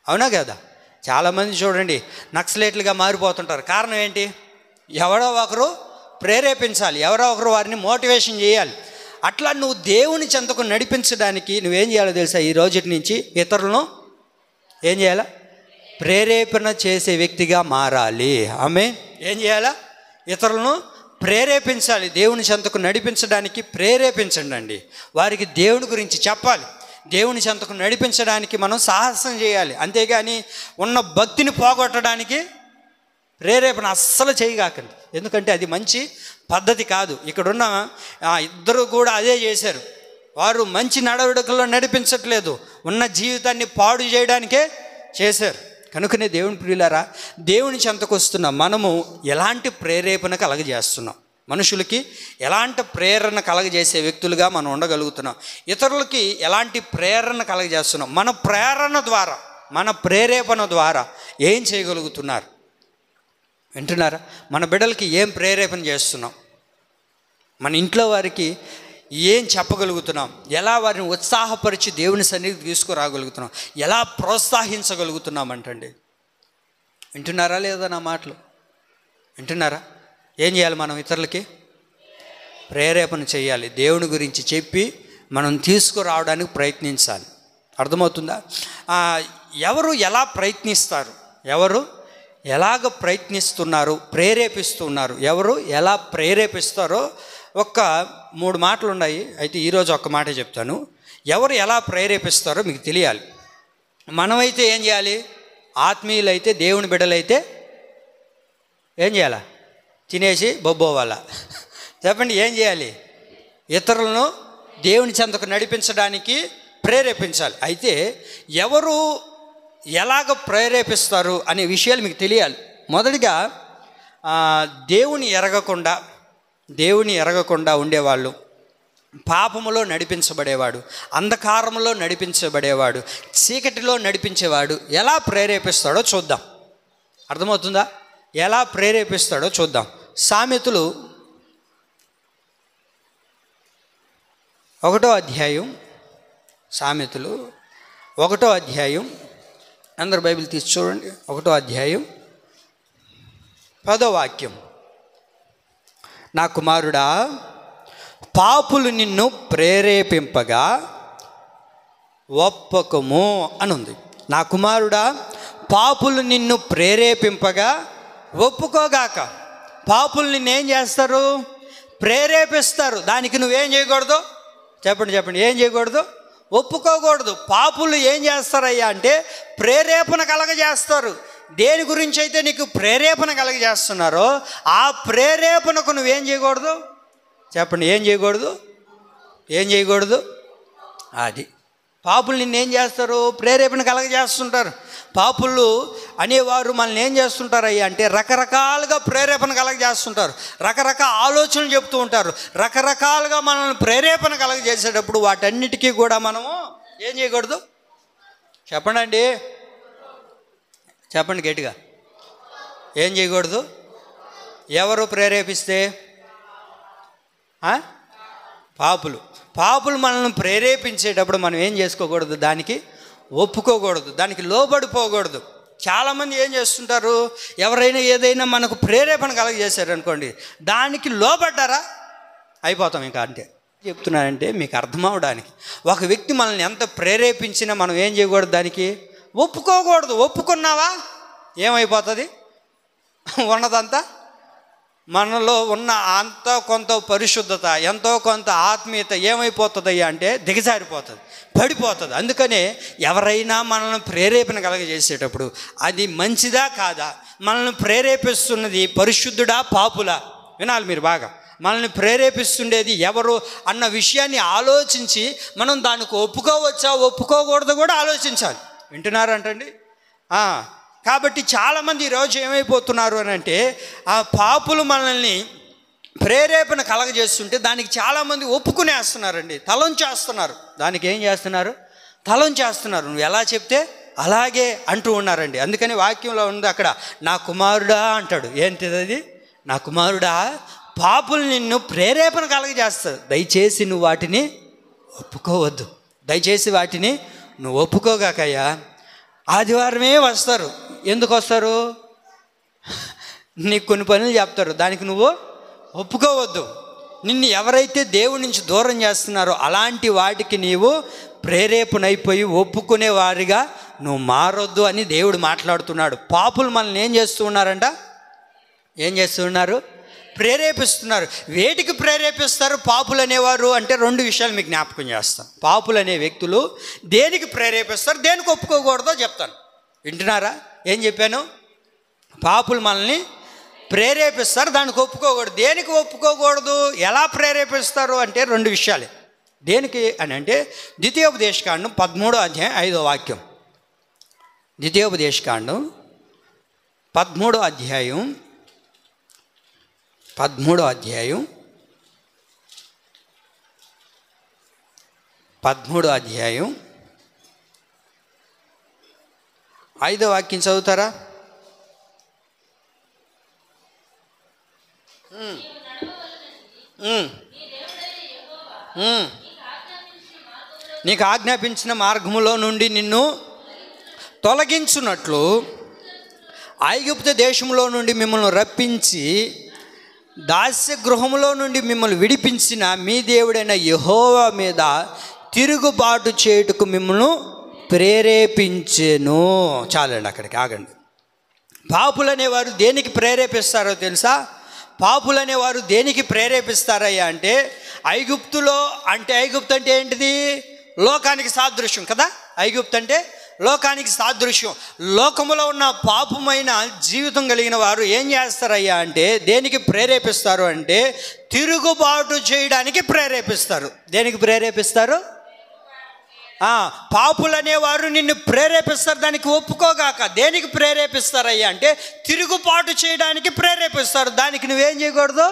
A: అవునా కదా? చాలామంది చూడండి నక్సలైట్లుగా మారిపోతుంటారు. కారణం ఏంటి? ఎవరో ఒకరు ప్రేరేపించాలి, ఎవరో ఒకరు వారిని మోటివేషన్ చేయాలి. అట్లా నువ్వు దేవుని చెంతకు నడిపించడానికి నువ్వేం చేయాలో తెలుసా? ఈ రోజు నుంచి ఇతరులను ఏం చేయాలా? ప్రేరేపణ చేసే వ్యక్తిగా మారాలి. ఆమె ఏం చేయాలా? ఇతరులను ప్రేరేపించాలి. దేవుని చెంతకు నడిపించడానికి ప్రేరేపించండి. వారికి దేవుని గురించి చెప్పాలి, దేవుని చెంతకు నడిపించడానికి మనం సాహసం చేయాలి. అంతేగాని ఉన్న భక్తిని పోగొట్టడానికి ప్రేరేపణ అస్సలు చేయగాకండి. ఎందుకంటే అది మంచి పద్ధతి కాదు. ఇక్కడున్న ఇద్దరు కూడా అదే చేశారు. వారు మంచి నడవడికల్లో నడిపించట్లేదు, ఉన్న జీవితాన్ని పాడు చేయడానికే చేశారు. కనుకనే దేవుని ప్రియులారా, దేవుని చెంతకు వస్తున్న మనము ఎలాంటి ప్రేరేపణ కలగజేస్తున్నాం, మనుషులకి ఎలాంటి ప్రేరణ కలగజేసే వ్యక్తులుగా మనం ఉండగలుగుతున్నాం, ఇతరులకి ఎలాంటి ప్రేరణ కలగజేస్తున్నాం, మన ప్రేరణ ద్వారా, మన ప్రేరేపణ ద్వారా ఏం చేయగలుగుతున్నారు? వింటున్నారా? మన బిడ్డలకి ఏం ప్రేరేపణ చేస్తున్నాం? మన ఇంట్లో వారికి ఏం చెప్పగలుగుతున్నాం? ఎలా వారిని ఉత్సాహపరిచి దేవుని సన్నిధికి తీసుకురాగలుగుతున్నాం? ఎలా ప్రోత్సహించగలుగుతున్నాం అంటండి. వింటున్నారా లేదా నా మాటలు? వింటున్నారా? ఏం చేయాలి? మనం ఇతరులకి ప్రేరేపణ చేయాలి, దేవుని గురించి చెప్పి మనం తీసుకురావడానికి ప్రయత్నించాలి. అర్థమవుతుందా? ఎవరు ఎలా ప్రయత్నిస్తారు, ఎవరు ఎలాగ ప్రయత్నిస్తున్నారు, ప్రేరేపిస్తున్నారు, ఎవరు ఎలా ప్రేరేపిస్తారో ఒక్క 3 మాటలు ఉన్నాయి. అయితే ఈరోజు ఒక్క మాట చెప్తాను. ఎవరు ఎలా ప్రేరేపిస్తారో మీకు తెలియాలి. మనమైతే ఏం చేయాలి? ఆత్మీయులైతే, దేవుని బిడ్డలైతే ఏం చేయాలా? తినేసి బొబ్బోవాలా? చెప్పండి, ఏం చేయాలి? ఇతరులను దేవుని చెంతకు నడిపించడానికి ప్రేరేపించాలి. అయితే ఎవరు ఎలాగ ప్రేరేపిస్తారు అనే విషయాలు మీకు తెలియాలి. మొదటిగా దేవుని ఎరగకుండా ఉండేవాళ్ళు, పాపములో నడిపించబడేవాడు, అంధకారంలో నడిపించబడేవాడు, చీకటిలో నడిపించేవాడు ఎలా ప్రేరేపిస్తాడో చూద్దాం. అర్థమవుతుందా? ఎలా ప్రేరేపిస్తాడో చూద్దాం. సామెతలు 1వ అధ్యాయం, సామెతలు 1వ అధ్యాయం, అందరు బైబిల్ తీసి చూడండి. 1వ అధ్యాయం 10వ వాక్యం. నా కుమారుడా, పాపులు నిన్ను ప్రేరేపింపగా ఒప్పకము అని ఉంది. నా కుమారుడా, పాపులు నిన్ను ప్రేరేపింపగా ఒప్పుకోగాక. పాపులు నిన్నేం చేస్తారు? ప్రేరేపిస్తారు. దానికి నువ్వేం చేయకూడదు? చెప్పండి. ఏం చేయకూడదు? ఒప్పుకోకూడదు. పాపులు ఏం చేస్తారయ్యా అంటే ప్రేరేపణ కలగజేస్తారు. దేని గురించి అయితే నీకు ప్రేరేపణ కలగజేస్తున్నారో ఆ ప్రేరేపణకు నువ్వేం చేయకూడదు? చెప్పండి. ఏం చేయకూడదు? అది పాపులు నిన్నేం చేస్తారు? ప్రేరేపణ కలగజేస్తుంటారు. పాపులు అనేవారు మనల్ని ఏం చేస్తుంటారయ్యా అంటే రకరకాలుగా ప్రేరేపణ కలగజేస్తుంటారు, రకరకాల ఆలోచనలు చెప్తూ ఉంటారు, రకరకాలుగా మనల్ని ప్రేరేపణ కలగజేసేటప్పుడు వాటన్నిటికీ కూడా మనము ఏం చేయకూడదు? చెప్పండి గట్టిగా. ఏం చేయకూడదు? ఎవరు ప్రేరేపిస్తే? పాపులు మనల్ని ప్రేరేపించేటప్పుడు మనం ఏం చేసుకోకూడదు? దానికి ఒప్పుకోకూడదు, దానికి లోబడిపోకూడదు. చాలామంది ఏం చేస్తుంటారు? ఎవరైనా ఏదైనా మనకు ప్రేరేపణ కలగజేశారనుకోండి, దానికి లోబడ్డారా అయిపోతాం. ఇంకా అంటే చెప్తున్నానంటే మీకు అర్థం అవడానికి, ఒక వ్యక్తి మనల్ని ఎంత ప్రేరేపించినా మనం ఏం చేయకూడదు? దానికి ఒప్పుకోకూడదు. ఒప్పుకున్నావా ఏమైపోతుంది? ఉన్నదంతా మనలో ఉన్న అంత కొంత పరిశుద్ధత, ఎంతో కొంత ఆత్మీయత ఏమైపోతుందయ్యా అంటే దిగజారిపోతుంది, పడిపోతుంది. అందుకనే ఎవరైనా మనల్ని ప్రేరేపణ కలగజేసేటప్పుడు అది మంచిదా కాదా, మనల్ని ప్రేరేపిస్తున్నది పరిశుద్ధుడా పాపులా, వినాలి మీరు బాగా. మనల్ని ప్రేరేపిస్తుండేది ఎవరు అన్న విషయాన్ని ఆలోచించి మనం దానికి ఒప్పుకోవచ్చా ఒప్పుకోకూడదు కూడా ఆలోచించాలి. వింటున్నారంటండి? కాబట్టి చాలామంది ఈరోజు ఏమైపోతున్నారు అని అంటే ఆ పాపులు మనల్ని ప్రేరేపణ కలగజేస్తుంటే దానికి చాలామంది ఒప్పుకునేస్తున్నారండి, తలంచేస్తున్నారు. దానికి ఏం చేస్తున్నారు? తలంచేస్తున్నారు. నువ్వు ఎలా చెప్తే అలాగే అంటూ ఉన్నారండి. అందుకని వాక్యంలో ఉంది అక్కడ, నా కుమారుడా అంటాడు. ఏంటిది అది? నా కుమారుడా, పాపులు నిన్ను ప్రేరేపణ కలగజేస్తారు, దయచేసి నువ్వు వాటిని ఒప్పుకోవద్దు, దయచేసి వాటిని నువ్వు ఒప్పుకోగాకయ్యా. ఆదివారమే వస్తారు. ఎందుకు వస్తారు? నీకు కొన్ని పనులు చెప్తారు, దానికి నువ్వు ఒప్పుకోవద్దు. నిన్ను ఎవరైతే దేవుడి నుంచి దూరం చేస్తున్నారో అలాంటి వాటికి నీవు ప్రేరేపణ అయిపోయి ఒప్పుకునే వారిగా నువ్వు మారొద్దు అని దేవుడు మాట్లాడుతున్నాడు. పాపులు మనల్ని ఏం చేస్తూ ఉన్నారు? ప్రేరేపిస్తున్నారు. వేటికి ప్రేరేపిస్తారు పాపులు అనేవారు అంటే 2 విషయాలు మీకు జ్ఞాపకం చేస్తాను. పాపులు అనే వ్యక్తులు దేనికి ప్రేరేపిస్తారు, దేనికి ఒప్పుకోకూడదో చెప్తాను. వింటున్నారా? ఏం చెప్పాను? పాపులు మనల్ని ప్రేరేపిస్తారు, దానికి ఒప్పుకోకూడదు. దేనికి ఒప్పుకోకూడదు, ఎలా ప్రేరేపిస్తారు అంటే 2 విషయాలే. దేనికి అని అంటే ద్వితీయోపదేశకాండం 13వ అధ్యాయం 5వ వాక్యం. ద్వితీయోపదేశకాండం 13వ అధ్యాయం 5వ వాక్యం చదువుతారా? నీకు ఆజ్ఞాపించిన మార్గములో నుండి నిన్ను తొలగించున్నట్లు ఐగుప్తు దేశంలో నుండి మిమ్మల్ని రప్పించి దాస్య గృహములో నుండి మిమ్మల్ని విడిపించిన మీ దేవుడైన యెహోవా మీద తిరుగుబాటు చేయుటకు మిమ్మల్ని ప్రేరేపించెను. చాలండి, అక్కడికి ఆగండి. పాపులు అనేవారు దేనికి ప్రేరేపిస్తారో తెలుసా? పాపులు అనేవారు దేనికి ప్రేరేపిస్తారయ్యా అంటే ఐగుప్తు అంటే ఏంటిది? లోకానికి సాదృశ్యం కదా. ఐగుప్తు అంటే లోకానికి సాదృశ్యం. లోకములో ఉన్న పాపమైన జీవితం కలిగిన వారు ఏం చేస్తారయ్యా అంటే దేనికి ప్రేరేపిస్తారు అంటే తిరుగుబాటు చేయడానికి ప్రేరేపిస్తారు. దేనికి ప్రేరేపిస్తారు? పాపులు అనేవారు నిన్ను ప్రేరేపిస్తారు, దానికి ఒప్పుకోగాక. దేనికి ప్రేరేపిస్తారయ్యా అంటే తిరుగుబాటు చేయడానికి ప్రేరేపిస్తారు. దానికి నువ్వేం చేయకూడదు,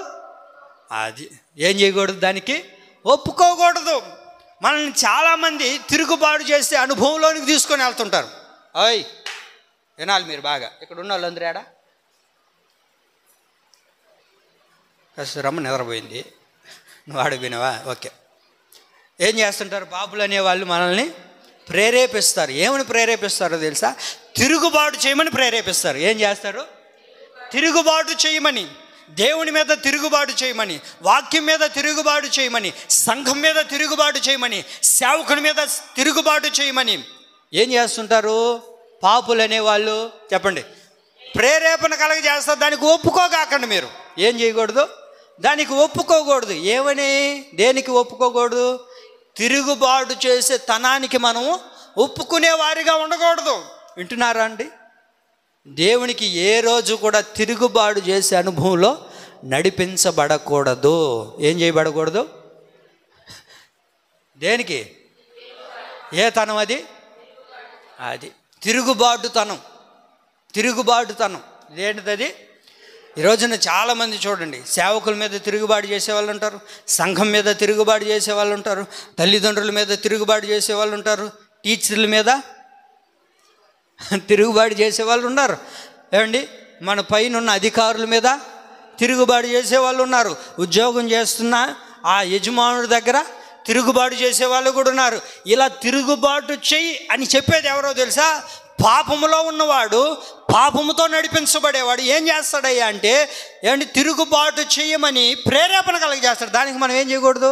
A: అది ఏం చేయకూడదు, దానికి ఒప్పుకోకూడదు. మనల్ని చాలామంది తిరుగుబాటు చేసే అనుభవంలోనికి తీసుకొని వెళ్తుంటారు. ఓయ్ వినాలి మీరు బాగా, ఇక్కడ ఉన్న వాళ్ళందరూ ఏడా రమ్మ నిద్రపోయింది, నువ్వు అడిగినవా? ఓకే. ఏం చేస్తుంటారు పాపులు అనేవాళ్ళు? మనల్ని ప్రేరేపిస్తారు. ఏమని ప్రేరేపిస్తారో తెలుసా? తిరుగుబాటు చేయమని ప్రేరేపిస్తారు. ఏం చేస్తారు? తిరుగుబాటు చేయమని, దేవుని మీద తిరుగుబాటు చేయమని, వాక్యం మీద తిరుగుబాటు చేయమని, సంఘం మీద తిరుగుబాటు చేయమని, సేవకుని మీద తిరుగుబాటు చేయమని ఏం చేస్తుంటారు పాపులు అనేవాళ్ళు? చెప్పండి. ప్రేరేపణ కలగజేస్తారు. దానికి ఒప్పుకోగాకండి. మీరు ఏం చేయకూడదు, దానికి ఒప్పుకోకూడదు. ఏమని, దేనికి ఒప్పుకోకూడదు? తిరుగుబాటు చేసే తనానికి మనము ఒప్పుకునే వారిగా ఉండకూడదు. వింటున్నారా అండి? దేవునికి ఏ రోజు కూడా తిరుగుబాటు చేసే అనుభవంలో నడిపించబడకూడదు. ఏం చేయబడకూడదు? దేనికి? ఏ తనం అది? అది తిరుగుబాటుతనం. తిరుగుబాటుతనం ఏంటిది అది? ఈ రోజున చాలామంది చూడండి, సేవకుల మీద తిరుగుబాటు చేసేవాళ్ళు ఉంటారు, సంఘం మీద తిరుగుబాటు చేసేవాళ్ళు ఉంటారు, తల్లిదండ్రుల మీద తిరుగుబాటు చేసేవాళ్ళు ఉంటారు, టీచర్ల మీద తిరుగుబాటు చేసేవాళ్ళు ఉన్నారు. ఏమండి, మన పైన ఉన్న అధికారుల మీద తిరుగుబాటు చేసేవాళ్ళు ఉన్నారు. ఉద్యోగం చేస్తున్న ఆ యజమానుడి దగ్గర తిరుగుబాటు చేసేవాళ్ళు కూడా ఉన్నారు. ఇలా తిరుగుబాటు చెయ్యి అని చెప్పేది ఎవరో తెలుసా? పాపములో ఉన్నవాడు, పాపముతో నడిపించబడేవాడు ఏం చేస్తాడయ్యా అంటే ఏమంటే తిరుగుబాటు చేయమని ప్రేరేపణ కలిగజేస్తాడు. దానికి మనం ఏం చేయకూడదు?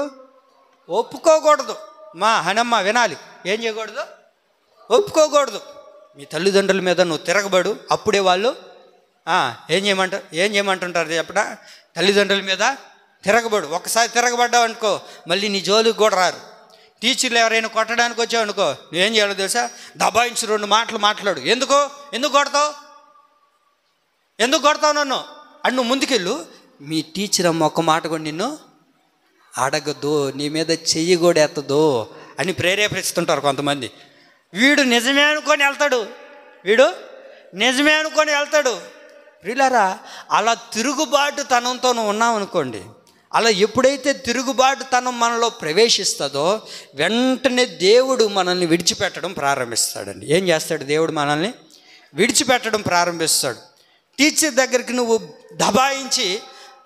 A: ఒప్పుకోకూడదు. మా హనమ్మ వినాలి, ఏం చేయకూడదు? ఒప్పుకోకూడదు. మీ తల్లిదండ్రుల మీద నువ్వు తిరగబడు, అప్పుడే వాళ్ళు ఏం చేయమంటుంటారు చెప్పడా? తల్లిదండ్రుల మీద తిరగబడు. ఒకసారి తిరగబడ్డావు అనుకో, మళ్ళీ నీ జోలికి కూడా రారు. టీచర్లు ఎవరైనా కొట్టడానికి వచ్చావు అనుకో, నువ్వేం చేయాలో తెలుసా? దబాయించి 2 మాటలు మాట్లాడు. ఎందుకు కొడతావు? ఎందుకు కొడతావు నన్ను అని నువ్వు ముందుకెళ్ళు. మీ టీచర్ అమ్మ ఒక్క మాట కూడా నిన్ను అడగదు, నీ మీద చెయ్యి కూడా ఎత్తదు అని ప్రేరేపిస్తుంటారు కొంతమంది. వీడు నిజమే అనుకొని వెళ్తాడు. ప్రియులారా, అలా తిరుగుబాటు తనంతో నువ్వు ఉన్నావు అనుకోండి, అలా ఎప్పుడైతే తిరుగుబాటు తనం మనలో ప్రవేశిస్తుందో వెంటనే దేవుడు మనల్ని విడిచిపెట్టడం ప్రారంభిస్తాడండి. ఏం చేస్తాడు? దేవుడు మనల్ని విడిచిపెట్టడం ప్రారంభిస్తాడు. టీచర్ దగ్గరికి నువ్వు దబాయించి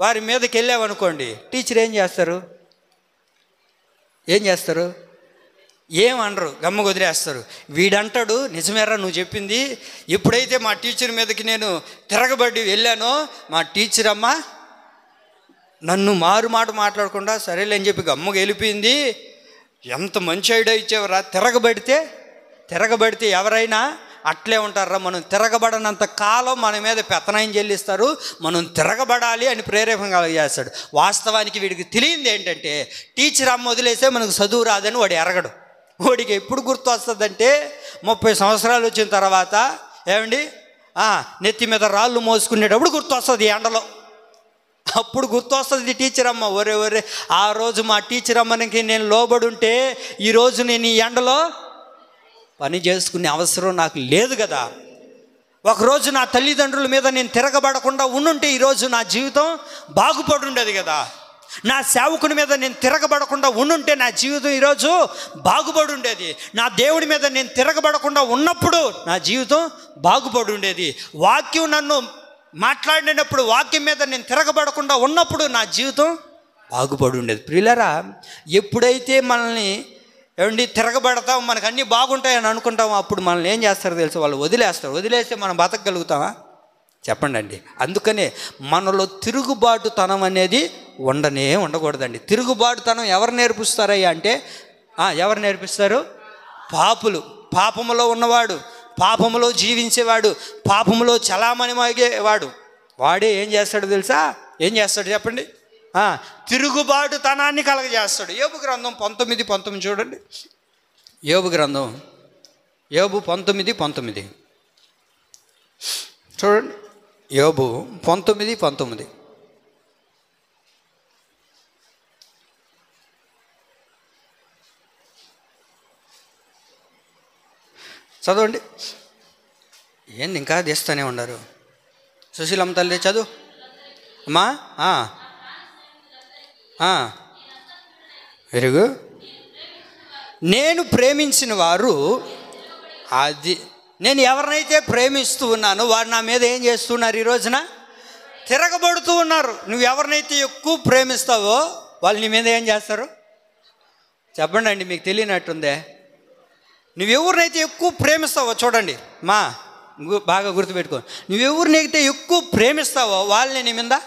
A: వారి మీదకి వెళ్ళావనుకోండి, టీచర్ ఏం చేస్తారు? ఏమనరు, గమ్మ వదిలేస్తారు. వీడంటాడు, నిజమేరా నువ్వు చెప్పింది, ఎప్పుడైతే మా టీచర్ మీదకి నేను తిరగబడి వెళ్ళానో మా టీచర్ అమ్మ నన్ను మారు మాట మాట్లాడకుండా సరేలే అని చెప్పి గమ్మగా వెళ్ళిపోయింది. ఎంత మంచి ఐడియా ఇచ్చేవరా. తిరగబడితే ఎవరైనా అట్లే ఉంటారా? మనం తిరగబడనంత కాలం మన మీద పెత్తనాయం చెల్లిస్తారు. మనం తిరగబడాలి అని ప్రేరేపణ కలిగజేస్తాడు. వాస్తవానికి వీడికి తెలియంది ఏంటంటే టీచర్ అమ్మ వదిలేస్తే మనకు చదువు రాదని వాడు ఎరగడు. వాడికి ఎప్పుడు గుర్తు వస్తుందంటే 30 సంవత్సరాలు వచ్చిన తర్వాత ఏమండి నెత్తి మీద రాళ్ళు మోసుకునేటప్పుడు గుర్తు వస్తుంది. ఎండలో అప్పుడు గుర్తు వస్తుంది టీచర్ అమ్మ. ఒరే ఆ రోజు మా టీచర్ అమ్మనికి నేను లోబడి ఉంటే ఈరోజు నేను ఈ ఎండలో పని చేసుకునే అవసరం నాకు లేదు కదా. ఒకరోజు నా తల్లిదండ్రుల మీద నేను తిరగబడకుండా ఉండుంటే ఈరోజు నా జీవితం బాగుపడి ఉండేది కదా. నా సేవకుని మీద నేను తిరగబడకుండా ఉండుంటే నా జీవితం ఈరోజు బాగుపడి ఉండేది. నా దేవుడి మీద నేను తిరగబడకుండా ఉన్నప్పుడు నా జీవితం బాగుపడి ఉండేది. వాక్యం నన్ను మాట్లాడినప్పుడు వాక్యం మీద నేను తిరగబడకుండా ఉన్నప్పుడు నా జీవితం బాగుపడి ఉండేది. ప్రియులారా, ఎప్పుడైతే మనల్ని తిరగబడతాం, మనకు అన్నీ బాగుంటాయని అనుకుంటాం, అప్పుడు మనల్ని ఏం చేస్తారో తెలుసు? వాళ్ళు వదిలేస్తే మనం బతకగలుగుతామా? చెప్పండి అండి. అందుకనే మనలో తిరుగుబాటుతనం అనేది ఉండకూడదండి. తిరుగుబాటుతనం ఎవరు నేర్పిస్తారయ్యా అంటే ఎవరు నేర్పిస్తారు? పాపులు. పాపములో ఉన్నవాడు, పాపములో జీవించేవాడు, పాపములో చలామణిమయ్యేవాడు వాడే ఏం చేస్తాడు తెలుసా? ఏం చేస్తాడు చెప్పండి? తిరుగుబాటుతనాన్ని కలగజేస్తాడు. యోబు గ్రంథం 19:19 చూడండి. యోబు గ్రంథం యోబు 19:19 చూడండి. యోబు 19:19 చదవండి. ఏంది ఇంకా తీస్తూనే ఉన్నారు. సుశీలమ్మ తల్లి చదువు అమ్మా. వెరుగు నేను ప్రేమించిన వారు, అది నేను ఎవరినైతే ప్రేమిస్తూ ఉన్నానో వారు నా మీద ఏం చేస్తున్నారు? ఈ రోజున తిరగబడుతూ ఉన్నారు. నువ్వు ఎవరినైతే ఎక్కువ ప్రేమిస్తావో వాళ్ళు నీ మీద ఏం చేస్తారు? చెప్పండి అండి, మీకు తెలియనట్టుందే. నువ్వెవరినైతే ఎక్కువ ప్రేమిస్తావో చూడండి మా, బాగా గుర్తుపెట్టుకో. నువ్వెవరినైతే ఎక్కువ ప్రేమిస్తావో వాళ్ళని నీ మీద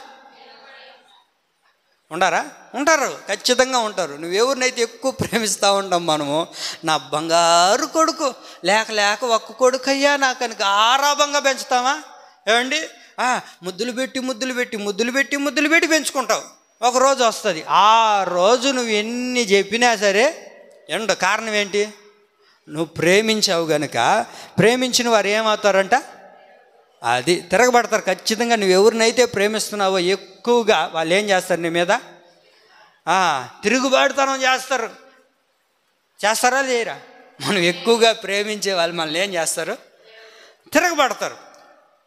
A: ఉంటారు, ఖచ్చితంగా ఉంటారు. నువ్వెవరినైతే ఎక్కువ ప్రేమిస్తూ ఉంటాం మనము, నా బంగారు కొడుకు లేక ఒక్క కొడుకు అయ్యా నాకు కనుక ఆరాభంగా పెంచుతామా? ఏమండి, ముద్దులు పెట్టి పెంచుకుంటావు. ఒకరోజు వస్తుంది, ఆ రోజు నువ్వు ఎన్ని చెప్పినా సరే కారణం ఏంటి? నువ్వు ప్రేమించావు గనుక. ప్రేమించిన వారు ఏమవుతారంట? అది తిరగబడతారు ఖచ్చితంగా. నువ్వు ఎవరినైతే ప్రేమిస్తున్నావో ఎక్కువగా వాళ్ళు ఏం చేస్తారు? నీ మీద తిరుగుబాటుతనం చేస్తారా చేయరా? మనం ఎక్కువగా ప్రేమించే వాళ్ళు మనల్ని ఏం చేస్తారు? తిరగబడతారు.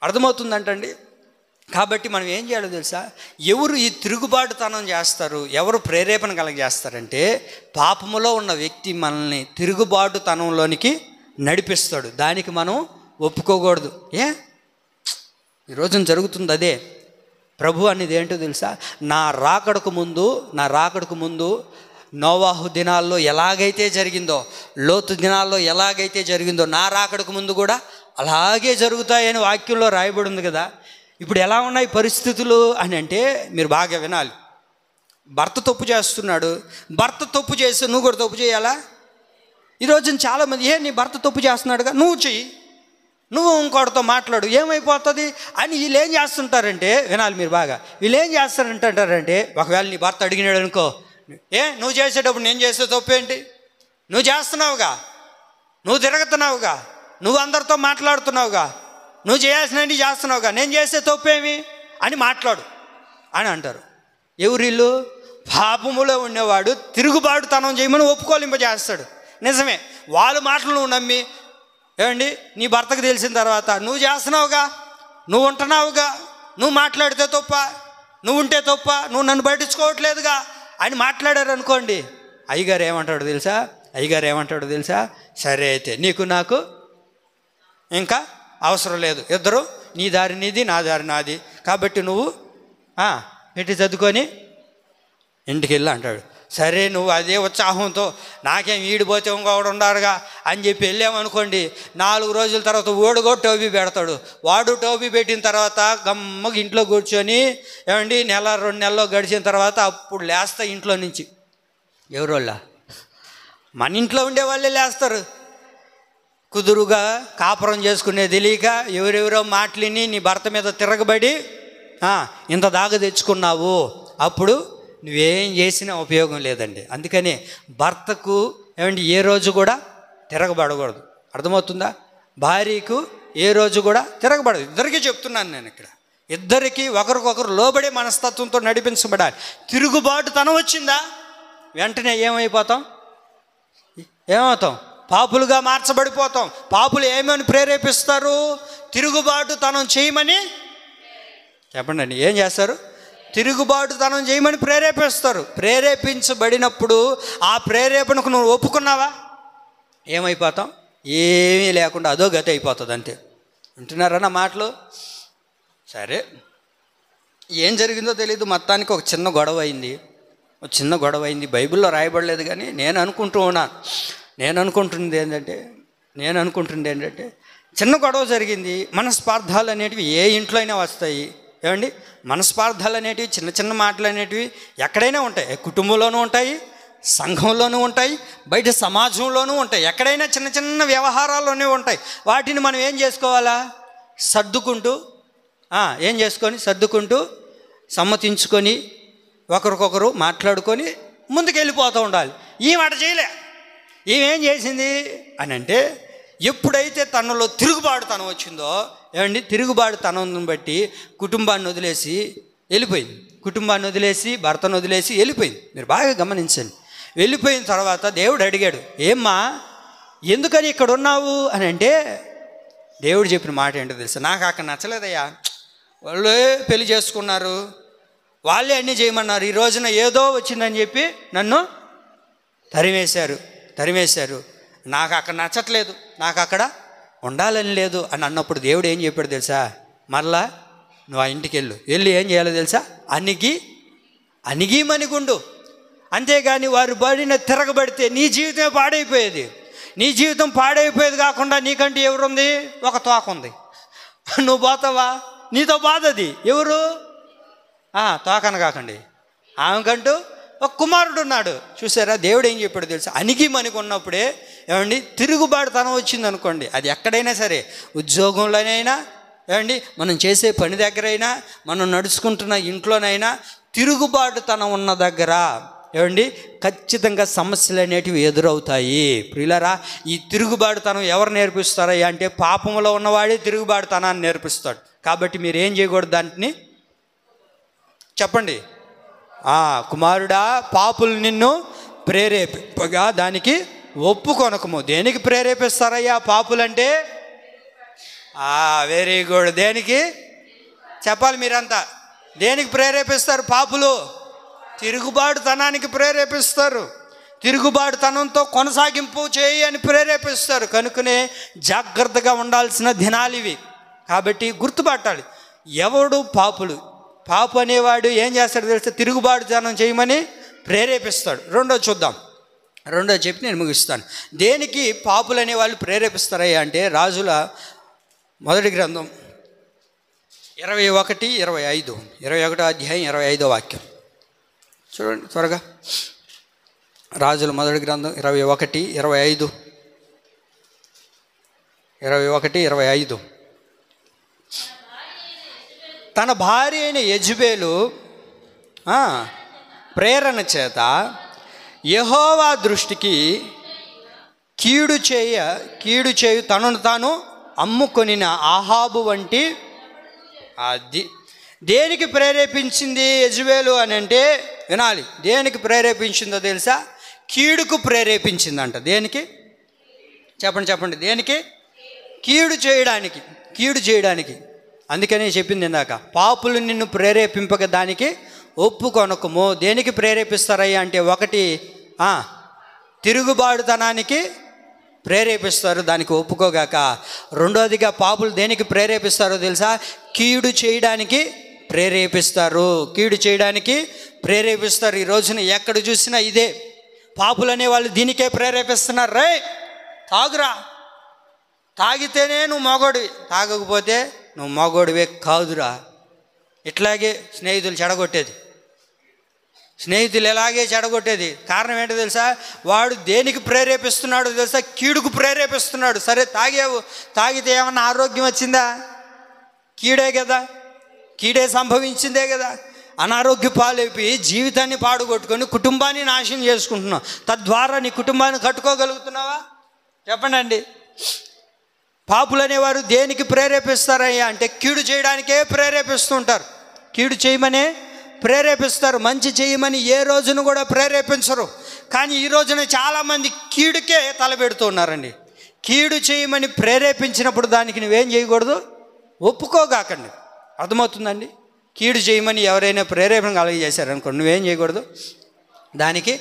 A: అర్థమవుతుందంటండి. కాబట్టి మనం ఏం చేయాలో తెలుసా? ఎవరు ఈ తిరుగుబాటుతనం చేస్తారు, ఎవరు ప్రేరేపణ కలగజేస్తారంటే పాపములో ఉన్న వ్యక్తి మనల్ని తిరుగుబాటుతనంలోనికి నడిపిస్తాడు. దానికి మనం ఒప్పుకోకూడదు. ఈరోజు జరుగుతుంది అదే. ప్రభు అనేది ఏంటో తెలుసా? నా రాకడకు ముందు నోవాహు దినాల్లో ఎలాగైతే జరిగిందో, లోతు దినాల్లో ఎలాగైతే జరిగిందో, నా రాకడకు ముందు కూడా అలాగే జరుగుతాయని వాక్యంలో రాయబడి ఉంది కదా. ఇప్పుడు ఎలా ఉన్నాయి పరిస్థితులు అని అంటే మీరు బాగా వినాలి. భర్త తప్పు చేస్తున్నాడు, భర్త తప్పు చేస్తే నువ్వు కూడా తప్పు చేయాలా? ఈరోజు చాలామంది నీ భర్త తప్పు చేస్తున్నాడుగా, నువ్వు చెయ్యి, నువ్వు ఇంకోటితో మాట్లాడు, ఏమైపోతుంది అని వీళ్ళు ఏం చేస్తుంటారంటే, వినాలి మీరు బాగా, వీళ్ళు ఏం చేస్తారంటారంటే, ఒకవేళ నీ భర్త అడిగినాడు అనుకో, నువ్వు చేసేటప్పుడు నేను చేసే తప్పేంటి? నువ్వు చేస్తున్నావుగా, నువ్వు తిరుగుతున్నావుగా, నువ్వు అందరితో మాట్లాడుతున్నావుగా, నువ్వు చేయాల్సినవి చేస్తున్నావుగా, నేను చేసే తప్పేమి అని మాట్లాడు అని అంటారు. ఎవరిల్లు? పాపములో ఉండేవాడు తిరుగుబాటుతనం చేయమని ఒప్పుకోలింపజేస్తాడు. నిజమే, వాళ్ళ మాటలు నువ్వు నమ్మి ఏమండి నీ భర్తకు తెలిసిన తర్వాత నువ్వు చేస్తున్నావుగా, నువ్వు ఉంటున్నావుగా, నువ్వు మాట్లాడితే తప్ప, నువ్వు ఉంటే తప్ప, నువ్వు నన్ను పట్టించుకోవట్లేదుగా అని మాట్లాడారు అనుకోండి, అయ్యగారు ఏమంటాడు తెలుసా? సరే అయితే నీకు నాకు ఇంకా అవసరం లేదు, ఇద్దరు నీ దారి నీది, నా దారి నాది, కాబట్టి నువ్వు పెట్టి చదువుకొని ఇంటికి వెళ్ళి అంటాడు. సరే నువ్వు అదే ఉత్సాహంతో నాకేం ఈడిపోతే ఇంకొకడు ఉండారుగా అని చెప్పి వెళ్ళామనుకోండి, 4 రోజుల తర్వాత ఓడుగో టోపీ పెడతాడు. వాడు టోపీ పెట్టిన తర్వాత గమ్మగా ఇంట్లో కూర్చొని ఏమండి 1-2 నెలలు గడిచిన తర్వాత అప్పుడు లేస్తా ఇంట్లో నుంచి. ఎవరోళ్ళ? మన ఇంట్లో ఉండే వాళ్ళే లేస్తారు. కుదురుగా కాపురం చేసుకునే తెలియక ఎవరెవరో మాటలిని నీ భర్త మీద తిరగబడి ఇంత దాకా తెచ్చుకున్నావు, అప్పుడు నువ్వేం చేసినా ఉపయోగం లేదండి. అందుకని భర్తకు ఏమండి ఏ రోజు కూడా తిరగబడకూడదు. అర్థమవుతుందా? భార్యకు ఏ రోజు కూడా తిరగబడదు. ఇద్దరికీ చెప్తున్నాను నేను ఇక్కడ, ఇద్దరికీ ఒకరికొకరు లోబడే మనస్తత్వంతో నడిపించబడాలి. తిరుగుబాటుతనం వచ్చిందా వెంటనే ఏమవుతాం? పాపులుగా మార్చబడిపోతాం. పాపులు ఏమని ప్రేరేపిస్తారు? తిరుగుబాటుతనం చేయమని. చెప్పండి, ఏం చేస్తారు? తిరుగుబాటుతనం చేయమని ప్రేరేపిస్తారు. ప్రేరేపించబడినప్పుడు ఆ ప్రేరేపణకు నువ్వు ఒప్పుకున్నావా? ఏమైపోతాం? ఏమీ లేకుండా అదో గతి అయిపోతుంది అంతే. వింటున్నారా నా మాటలు? సరే, ఏం జరిగిందో తెలీదు, మొత్తానికి ఒక చిన్న గొడవ అయింది. బైబిల్లో రాయబడలేదు, కానీ నేను అనుకుంటుంది ఏంటంటే చిన్న గొడవ జరిగింది. మనస్పార్థాలు అనేటివి ఏ ఇంట్లో అయినా వస్తాయి. ఏమండి, మనస్పార్థాలు అనేటివి, చిన్న చిన్న మాటలు అనేటివి ఎక్కడైనా ఉంటాయి. కుటుంబంలోనూ ఉంటాయి, సంఘంలోనూ ఉంటాయి, బయట సమాజంలోనూ ఉంటాయి. ఎక్కడైనా చిన్న చిన్న వ్యవహారాల్లోనే ఉంటాయి. వాటిని మనం ఏం చేసుకోవాలా? సర్దుకుంటూ సమ్మతించుకొని ఒకరికొకరు మాట్లాడుకొని ముందుకు వెళ్ళిపోతూ ఉండాలి. ఈ మాట చేయలే. ఏం చేసింది అని అంటే, ఎప్పుడైతే తనలో తిరుగుబాటుతనం వచ్చిందో, ఏమండి తిరుగుబాటుతనం బట్టి కుటుంబాన్ని వదిలేసి భర్తను వదిలేసి వెళ్ళిపోయింది. మీరు బాగా గమనించండి. వెళ్ళిపోయిన తర్వాత దేవుడు అడిగాడు, ఏమ్మా ఎందుకని ఇక్కడ ఉన్నావు అని అంటే దేవుడు చెప్పిన మాట ఏంటో తెలుసా, నాకు అక్కడ నచ్చలేదయ్యా, వాళ్ళే పెళ్లి చేసుకున్నారు, వాళ్ళే అన్నీ చేయమన్నారు, ఈ రోజున ఏదో వచ్చిందని చెప్పి నన్ను తరిమేశారు, నాకు అక్కడ నచ్చట్లేదు, నాకు అక్కడ ఉండాలని లేదు అని అన్నప్పుడు దేవుడు ఏం చెప్పాడు తెలుసా, మరలా నువ్వు ఆ ఇంటికి వెళ్ళి ఏం చేయాలో తెలుసా, అణిగిమణిగుండు. అంతేగాని వారు బడిన తిరగబడితే నీ జీవితమే పాడైపోయేది. నీ జీవితం పాడైపోయేది కాకుండా నీకంటే ఎవరుంది, ఒక తోక ఉంది, నువ్వు పోతావా, నీతో బాధ అది ఎవరు, తోకన కాకండి, ఆమెకంటూ ఒక కుమారుడు ఉన్నాడు. చూసారా దేవుడు ఏం చెప్పాడు తెలుసా, అణిగిమణిగి ఉన్నప్పుడే ఏమండి తిరుగుబాటుతనం వచ్చింది అనుకోండి, అది ఎక్కడైనా సరే, ఉద్యోగంలోనైనా ఏమండి, మనం చేసే పని దగ్గరైనా, మనం నడుచుకుంటున్న ఇంట్లోనైనా తిరుగుబాటుతనం ఉన్న దగ్గర ఏమండి ఖచ్చితంగా సమస్యలు అనేటివి ఎదురవుతాయి. ప్రియులారా, ఈ తిరుగుబాటుతనం ఎవరు నేర్పిస్తారా అంటే పాపంలో ఉన్నవాడే తిరుగుబాటుతనాన్ని నేర్పిస్తాడు. కాబట్టి మీరు ఏం చేయకూడదు, దాంట్ని చెప్పండి, కుమారుడా పాపులు నిన్ను ప్రేరేపగా దానికి ఒప్పుకొనకము. దేనికి ప్రేరేపిస్తారయ్యా పాపులంటే? Very good. దేనికి చెప్పాలి మీరంతా, దేనికి ప్రేరేపిస్తారు పాపులు? తిరుగుబాటుతనానికి ప్రేరేపిస్తారు, తిరుగుబాటుతనంతో కొనసాగింపు చేయి అని ప్రేరేపిస్తారు. కనుకనే జాగ్రత్తగా ఉండాల్సిన దినాలు ఇవి. కాబట్టి గుర్తుపట్టాలి, ఎవడు పాపు అనేవాడు ఏం చేస్తాడు తెలిస్తే తిరుగుబాటుతనం చేయమని ప్రేరేపిస్తాడు. రెండో చెప్పి నేను ముగిస్తాను. దేనికి పాపులు అనేవాళ్ళు ప్రేరేపిస్తారయ్యా అంటే రాజుల మొదటి గ్రంథం 21 అధ్యాయం 25వ వాక్యం చూడండి త్వరగా. రాజుల మొదటి గ్రంథం 21:25 తన భార్య అయిన యెజెబెలు ప్రేరణ చేత యెహోవా దృష్టికి కీడు చేయు తనను తాను అమ్ముకొనిన ఆహాబు వంటి అది దేనికి ప్రేరేపించింది యెజెబెలు అని అంటే వినాలి. దేనికి ప్రేరేపించిందో తెలుసా? కీడుకు ప్రేరేపించిందంట. దేనికి చెప్పండి దేనికి? కీడు చేయడానికి. అందుకనే చెప్పింది ఇందాక, పాపులు నిన్ను ప్రేరేపింపక దానికి ఒప్పుకొనకము. దేనికి ప్రేరేపిస్తారయ్యా అంటే ఒకటి తిరుగుబాటుతనానికి ప్రేరేపిస్తారు, దానికి ఒప్పుకోగాక. రెండోదిగా పాపులు దేనికి ప్రేరేపిస్తారో తెలుసా? కీడు చేయడానికి ప్రేరేపిస్తారు. ఈ రోజున ఎక్కడ చూసినా ఇదే. పాపులు అనేవాళ్ళు దీనికే ప్రేరేపిస్తున్నారు. రే తాగురా, తాగితేనే నువ్వు మగోడివి, తాగకపోతే నువ్వు మగోడివే కాదురా. ఇట్లాగే స్నేహితులు ఎలాగే చెడగొట్టేది. కారణం ఏంటో తెలుసా? వాడు దేనికి ప్రేరేపిస్తున్నాడో తెలుసా? కీడుకు ప్రేరేపిస్తున్నాడు. సరే తాగితే ఏమన్నా ఆరోగ్యం వచ్చిందా? కీడే కదా, కీడే సంభవించిందే కదా. అనారోగ్య పాలైపోయి జీవితాన్ని పాడుగొట్టుకొని కుటుంబాన్ని నాశనం చేసుకుంటున్నావు. తద్వారా నీ కుటుంబాన్ని కట్టుకోగలుగుతున్నావా? చెప్పండి అండి. పాపులు అనేవారు దేనికి ప్రేరేపిస్తారయ్యా అంటే కీడు చేయడానికే ప్రేరేపిస్తుంటారు. కీడు చేయమనే ప్రేరేపిస్తారు, మంచి చేయమని ఏ రోజును కూడా ప్రేరేపించరు. కానీ ఈ రోజున చాలామంది కీడుకే తలపెడుతూ ఉన్నారండి. కీడు చేయమని ప్రేరేపించినప్పుడు దానికి నువ్వేం చేయకూడదు, ఒప్పుకోగాకండి. అర్థమవుతుందండి? కీడు చేయమని ఎవరైనా ప్రేరేపణ కలగజేశారనుకోండి, నువ్వేం చేయకూడదు, దానికి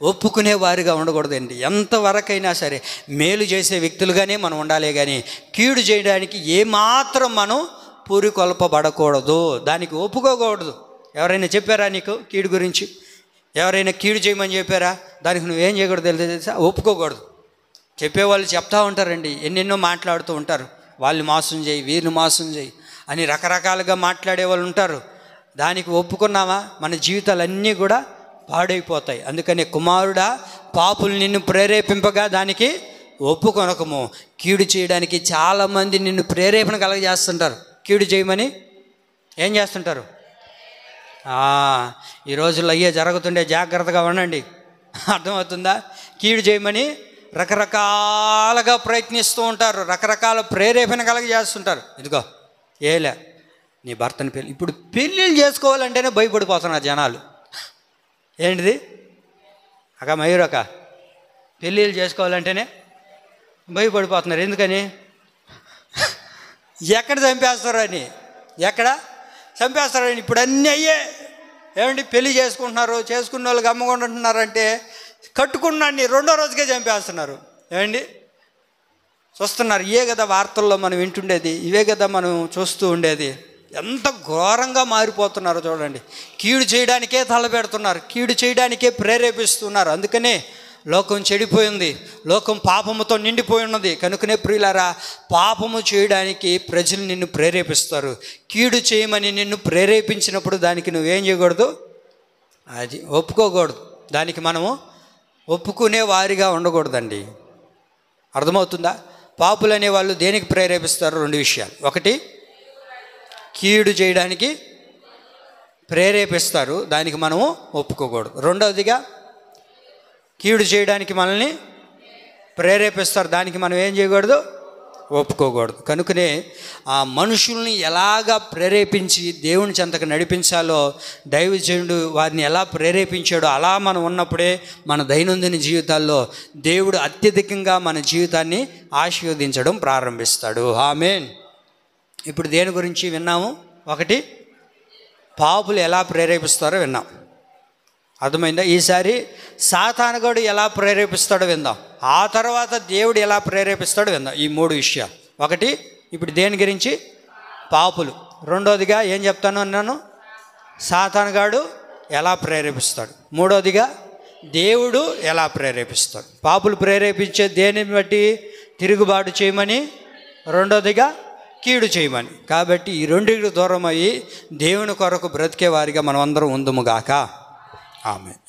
A: ఒప్పుకునే వారిగా ఉండకూడదండి. ఎంతవరకైనా సరే మేలు చేసే వ్యక్తులుగానే మనం ఉండాలి, కానీ కీడు చేయడానికి ఏమాత్రం మనం పూరికొల్పబడకూడదు, దానికి ఒప్పుకోకూడదు. ఎవరైనా చెప్పారా నీకు కీడు గురించి? ఎవరైనా కీడు చేయమని చెప్పారా? దానికి నువ్వేం చేయకూడదు తెలుసా? ఒప్పుకోకూడదు. చెప్పేవాళ్ళు చెప్తూ ఉంటారండి, ఎన్నెన్నో మాట్లాడుతూ ఉంటారు. వాళ్ళు మోసం చేయి, వీరిని మోసం చేయి అని రకరకాలుగా మాట్లాడే వాళ్ళు ఉంటారు. దానికి ఒప్పుకున్నామా మన జీవితాలన్నీ కూడా పాడైపోతాయి. అందుకని కుమారుడా, పాపులు నిన్ను ప్రేరేపింపగా దానికి ఒప్పుకొనకము. కీడు చేయడానికి చాలామంది నిన్ను ప్రేరేపణ కలగజేస్తుంటారు. కీడు చేయమని ఏం చేస్తుంటారు? ఈ రోజుల్లో అయ్యే జరుగుతుండే, జాగ్రత్తగా ఉండండి. అర్థమవుతుందా? కీడు చేయమని రకరకాలుగా ప్రయత్నిస్తూ ఉంటారు, రకరకాల ప్రేరేపణ కలగజేస్తుంటారు. ఇదిగో ఏలే నీ భర్తని ఇప్పుడు పెళ్ళిళ్ళు చేసుకోవాలంటేనే భయపడిపోతున్నారు జనాలు. ఏంటిది మయూరక, పెళ్ళిళ్ళు చేసుకోవాలంటేనే భయపడిపోతున్నారు. ఎందుకని? ఎక్కడ చంపేస్తారని, ఎక్కడ చంపేస్తారని. ఇప్పుడు అన్నీ అయ్యే ఏమండి, పెళ్లి చేసుకుంటున్నారు, చేసుకున్న వాళ్ళు గమ్మకుంటున్నారంటే కట్టుకున్నాన్ని 2వ రోజుకే చంపేస్తున్నారు. ఏమండి చూస్తున్నారు. ఇవే కదా వార్తల్లో మనం వింటుండేది, ఇవే కదా మనం చూస్తూ ఉండేది. ఎంత ఘోరంగా మారిపోతున్నారో చూడండి. కీడు చేయడానికే తలపెడుతున్నారు, కీడు చేయడానికే ప్రేరేపిస్తున్నారు. అందుకనే లోకం చెడిపోయింది, లోకం పాపముతో నిండిపోయి ఉన్నది. కనుకనే ప్రియులారా, పాపము చేయడానికి ప్రజలు నిన్ను ప్రేరేపిస్తారు. కీడు చేయమని నిన్ను ప్రేరేపించినప్పుడు దానికి నువ్వేం చేయకూడదు, అది ఒప్పుకోకూడదు. దానికి మనము ఒప్పుకునే వారిగా ఉండకూడదండి. అర్థమవుతుందా? పాపులు అనేవాళ్ళు దేనికి ప్రేరేపిస్తారు? 2 విషయాలు. ఒకటి, కీడు చేయడానికి ప్రేరేపిస్తారు, దానికి మనము ఒప్పుకోకూడదు. రెండవదిగా, కీడు చేయడానికి మనల్ని ప్రేరేపిస్తారు, దానికి మనం ఏం చేయకూడదు, ఒప్పుకోకూడదు. కనుకనే ఆ మనుషుల్ని ఎలాగా ప్రేరేపించి దేవుని చెంతకు నడిపించాలో, దైవజనుడు వారిని ఎలా ప్రేరేపించాడో అలా మనం ఉన్నప్పుడే మన దైనందిన జీవితాల్లో దేవుడు అత్యధికంగా మన జీవితాన్ని ఆశీర్వదించడం ప్రారంభిస్తాడు. ఆమేన్. ఇప్పుడు దేని గురించి విన్నాము? ఒకటి, పాపులు ఎలా ప్రేరేపిస్తారో విన్నాం. అర్థమైందా? ఈసారి సాతానుగాడు ఎలా ప్రేరేపిస్తాడో విందాం. ఆ తర్వాత దేవుడు ఎలా ప్రేరేపిస్తాడో విందాం. ఈ 3 విషయాలు. ఒకటి, ఇప్పుడు దేని గురించి? పాపులు. రెండోదిగా ఏం చెప్తాను అన్నాను? సాతానుగాడు ఎలా ప్రేరేపిస్తాడు. మూడోదిగా దేవుడు ఎలా ప్రేరేపిస్తాడు. పాపులు ప్రేరేపించే దేనిని బట్టి? తిరుగుబాటు చేయమని, రెండోదిగా కీడు చేయమని. కాబట్టి ఈ రెండింటికి దూరం అయ్యి దేవుని కొరకు బ్రతికే వారిగా మనం అందరం ఉందుముగాక. ఆమేన్.